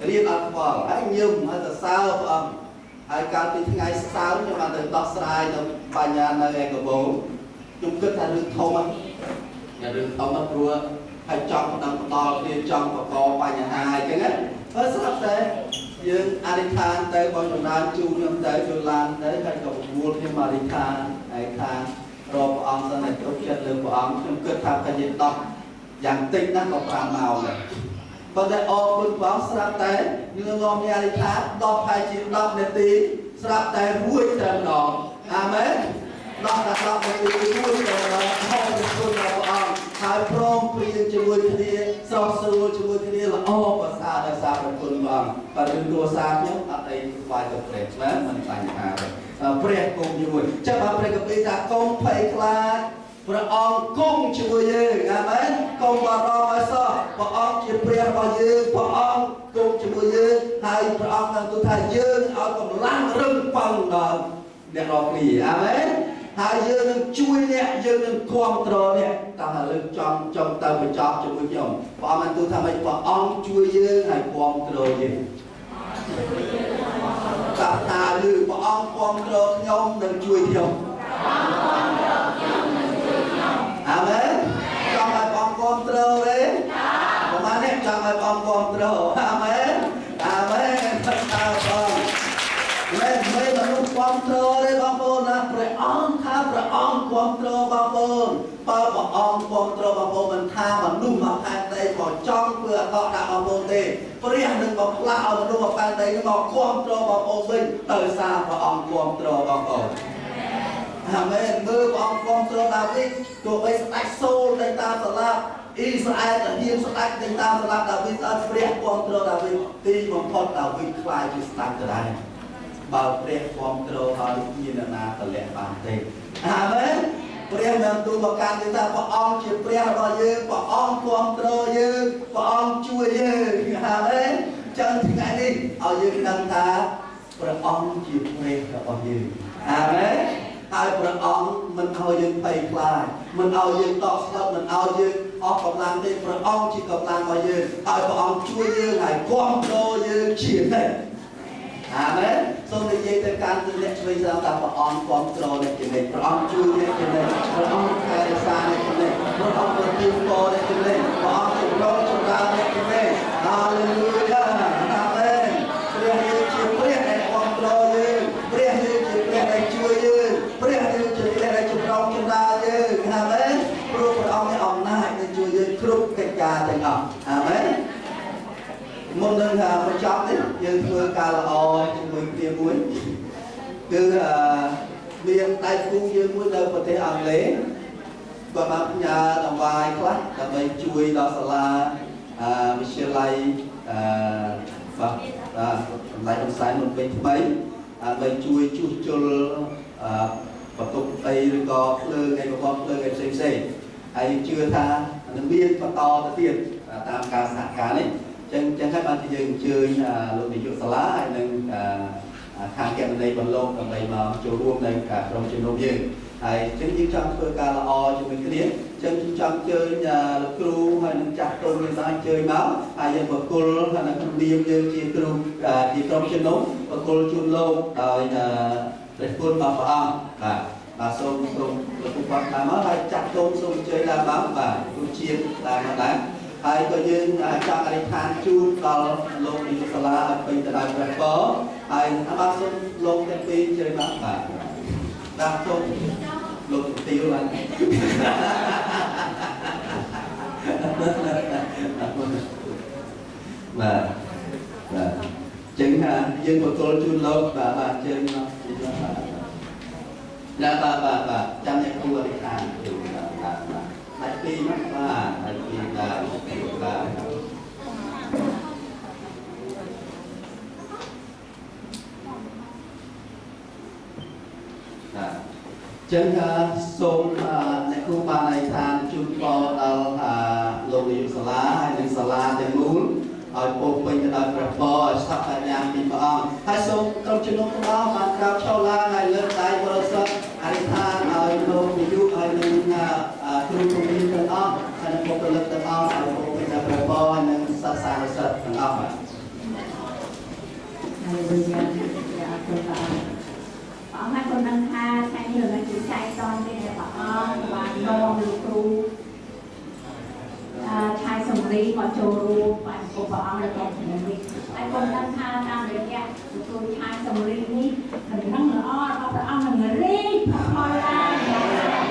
រៀនអត់ខ្វល់ហើយញឹមហើយសរសើរព្រះអង្គហើយកាលពីថ្ងៃសៅរ៍ខ្ញុំបានទៅដោះស្រាយនៅបញ្ហានៅឯកបោខ្ញុំគិតថារឿងធំហ្នឹងរឿងធំណាស់ព្រោះហើយចង់ដល់គ្នាចង់បកបញ្ហាអញ្ចឹងណាហើយស្រាប់តែយើងអធិដ្ឋានទៅបងចំណានជួបខ្ញុំទៅជួឡានទៅហើយក៏ប្រមូលខ្ញុំអធិដ្ឋានហើយខាងរកព្រះអង្គសិនតែទុកចិត្តលើព្រះអង្គខ្ញុំគិតថាកាយើងដោះយ៉ាងតិចណាស់ក៏5ម៉ោងដែរប៉ុន្តែអរគុណព្រះអង្គស្រាប់តែយើងនាំគ្នាអធិដ្ឋានដោះប្រហែលជា10នាទីស្រាប់តែរួចតែម្ដងអាមែនដោះតែ10នាទីរួចតែម្ដងអរគុណព្រះអង្គហើយព្រមព្រៀងជាមួយគ្នាស្រស់ស្រួលជាមួយគ្នាល្អប្រសើរដោយសារព្រះគុណព្រះអង្គបើរឿងគ្រួសារខ្ញុំអត់អីស្វាយទៅព្រះណាមិនបញ្ហាទេព្រះគង់ជាមួយចឹងបើព្រះគម្ពីរថាកុំភ័យខ្លាចព្រះអង្គគង់ជាមួយយើងអាមែនកុំបារម្ភឲ្យសោះព្រះអង្គជាព្រះរបស់យើងព្រះអង្គគង់ជាមួយយើងហើយព្រះអង្គនឹងទូថាយើងឲ្យកម្លាំងរឹងប៉ឹងដល់អ្នករាល់គ្នាអាមែនហើយយើងនឹងជួយអ្នកយើងនឹងគ្រប់គ្រងអ្នកតើលើកចង់ទៅបញ្ចប់ជាមួយខ្ញុំព្រះអង្គបានទូថាម៉េចព្រះអង្គជួយយើងហើយគ្រប់គ្រងយើងតាថាឮព្រះអង្គគ្រប់គ្រងខ្ញុំនឹងជួយខ្ញុំអាមែនចង់ឲ្យព្រះអង្គគ្រប់គ្រងទេប្រហែលនេះចង់ឲ្យព្រះអង្គគ្រប់គ្រងអាមែនអាមែនថាបងមិនមនុស្សគ្រប់គ្រងទេបងប្អូនណាព្រះអង្គថាព្រះអង្គគ្រប់គ្រងបងប្អូនបើព្រះអង្គគ្រប់គ្រងបងប្អូនមិនថាមនុស្សមកផែនដីក៏ចង់ធ្វើអកតដាក់បងប្អូនទេព្រះនឹងមកផ្លាស់ឲ្យមនុស្សមកផែនដីនេះមកគ្រប់គ្រងបងប្អូនវិញដោយសារព្រះអង្គគ្រប់គ្រងបងប្អូនអាមែនមើលព្រះអង្គគ្រប់គ្រងដាវីតទោះបីស្ដេចសូលទៅតាមសាឡាប់អ៊ីស្រាអែលទៅហ៊ានស្ដេចទៅតាមសាឡាប់ដាវីតអត់ព្រះគ្រប់គ្រងដាវីតទីបំផុតដាវីតខ្លាចជាស្ដេចទៅដែរបើព្រះគ្រប់គ្រងហើយមានអ្នកណាទម្លាក់បានទេអាមែនព្រះនឹងទូលមកកាន់យើងថាព្រះអង្គជាព្រះរបស់យើងព្រះអង្គគ្រប់គ្រងយើងព្រះអង្គជួយយើងអាមែនចឹងថ្ងៃនេះឲ្យយើងដឹងថាព្រះអង្គជាព្រះរបស់យើងអាមែនហើយព្រះអង្គមិនឲ្យយើងភ័យខ្លាចមិនឲ្យយើងតក់ស្លុតមិនឲ្យយើងអស់កម្លាំងទេព្រះអង្គជាកម្លាំងរបស់យើងហើយព្រះអង្គជួយយើងហើយគ្រប់គ្រងយើងជានិច្ចអាមែនសូមនិយាយទៅកាន់អ្នកឆ្វេងស្ដាំថាព្រះអង្គគ្រប់គ្រងអ្នកជានិច្ចព្រះអង្គជួយអ្នកជានិច្ចព្រះអង្គថែរក្សាអ្នកជានិច្ចព្រះអង្គប្រទានពរអ្នកជានិច្ចព្រះអង្គចម្រើនចម្រើនអ្នកជានិច្ចហាឡេលូយ៉ាអាមែនព្រះយើងជាព្រះដែលគ្រប់គ្រងយើងព្រះយើងជាព្រះដែលជួយយើងព្រះយើងជាព្រះដែលចម្រើនចម្រើនយើងអាមែនព្រោះព្រះអង្គមានអំណាចដែលជួយយើងគ្រប់កិច្ចការទាំងអស់អាមែនមុននឹងបញ្ចប់នេះយើងធ្វើការល្អជាមួយគ្នាមួយគឺមានដៃគូយើងមួយនៅប្រទេសអង់គ្លេសគាត់បានផ្ញើដង្វាយខ្លះដើម្បីជួយដល់សាលាវិទ្យាល័យ បាទតម្លៃដំសែនមិនពេញថ្មីដើម្បីជួយជួសជុលបន្ទប់ដីឬក៏ភ្លើងឯប្រព័ន្ធភ្លើងឯផ្សេងហើយជឿថានឹងមានបន្តទៅទៀតតាមការសហការនេះចឹងហើយបានជាយើងអញ្ជើញលោកនាយកសាលាហើយនឹងខាងគណនេយ្យបន្លកដើម្បីមកចូលរួមនៅក្រុមជំនុំយើងហើយចឹងយើងចង់ធ្វើការល្អជាមួយគ្នាចឹងចង់អញ្ជើញលោកគ្រូហើយនឹងចាស់ទុំយើងបានអញ្ជើញមកហើយយើងបកគលហើយនឹងជំនាញយើងជាគ្រូជាក្រុមជំនុំបកគលជូនលោកដោយព្រះគុណរបស់ព្រះអង្គបាទសូមលោកគ្រូគាត់តាមមកហើយចាស់ទុំសូមអញ្ជើញឡើងមកបាទគ្រូជាតិតាមមកដែរហើយក៏យើងចង់អរិទ្ធានជូនដល់លោកនាយកសាលាឲ្យពេញទៅដោយព្រះពរហើយបាទសូមលោកទាំងពីរជើញមកបាទដាក់សូមលោកទីវឡើងបាទចឹងយើងបកគលជូនលោកបាទជើញមកបាទចាំអ្នកគ្រូអរិទ្ធានជូនបាទដាច់ពីមកបាទដាច់ពីបាទចឹងសូមអ្នកគ្រូបានអធិដ្ឋានជូនពរដល់លោកនាយកសាលាហើយនិងសាលាទាំងមូលឲ្យពោពេញទៅដោយព្រះពរឲ្យស្ថិតតែយ៉ាងពីព្រះអង្គហើយសូមក្រុមជំនុំទាំងអស់បានក្រោកឈរឡើងហើយលើកដៃបរិសុទ្ធអធិដ្ឋានឲ្យលោកនាយកហើយនិងគ្រូជំនាញទាំងអស់ហើយនិងបុគ្គលិកទាំងអស់ឲ្យពោពេញដោយព្រះពរហើយនិងសិក្សានិស្សិតទាំងអស់បាទហើយយើងយកទៅអង្គហើយคนนั้นថាថ្ងៃនេះនៅជាចែកតនទេព្រះអង្គបាននាំលោកគ្រូឆាយសំរីមកចូលរួមបានពុកព្រះអង្គនៅក្នុងជំនុំនេះហើយคนนั้นថាតាមរយៈលោកគ្រូឆាយសំរីនេះដំណឹងល្អរបស់ព្រះអង្គនឹងរីកផលឡើង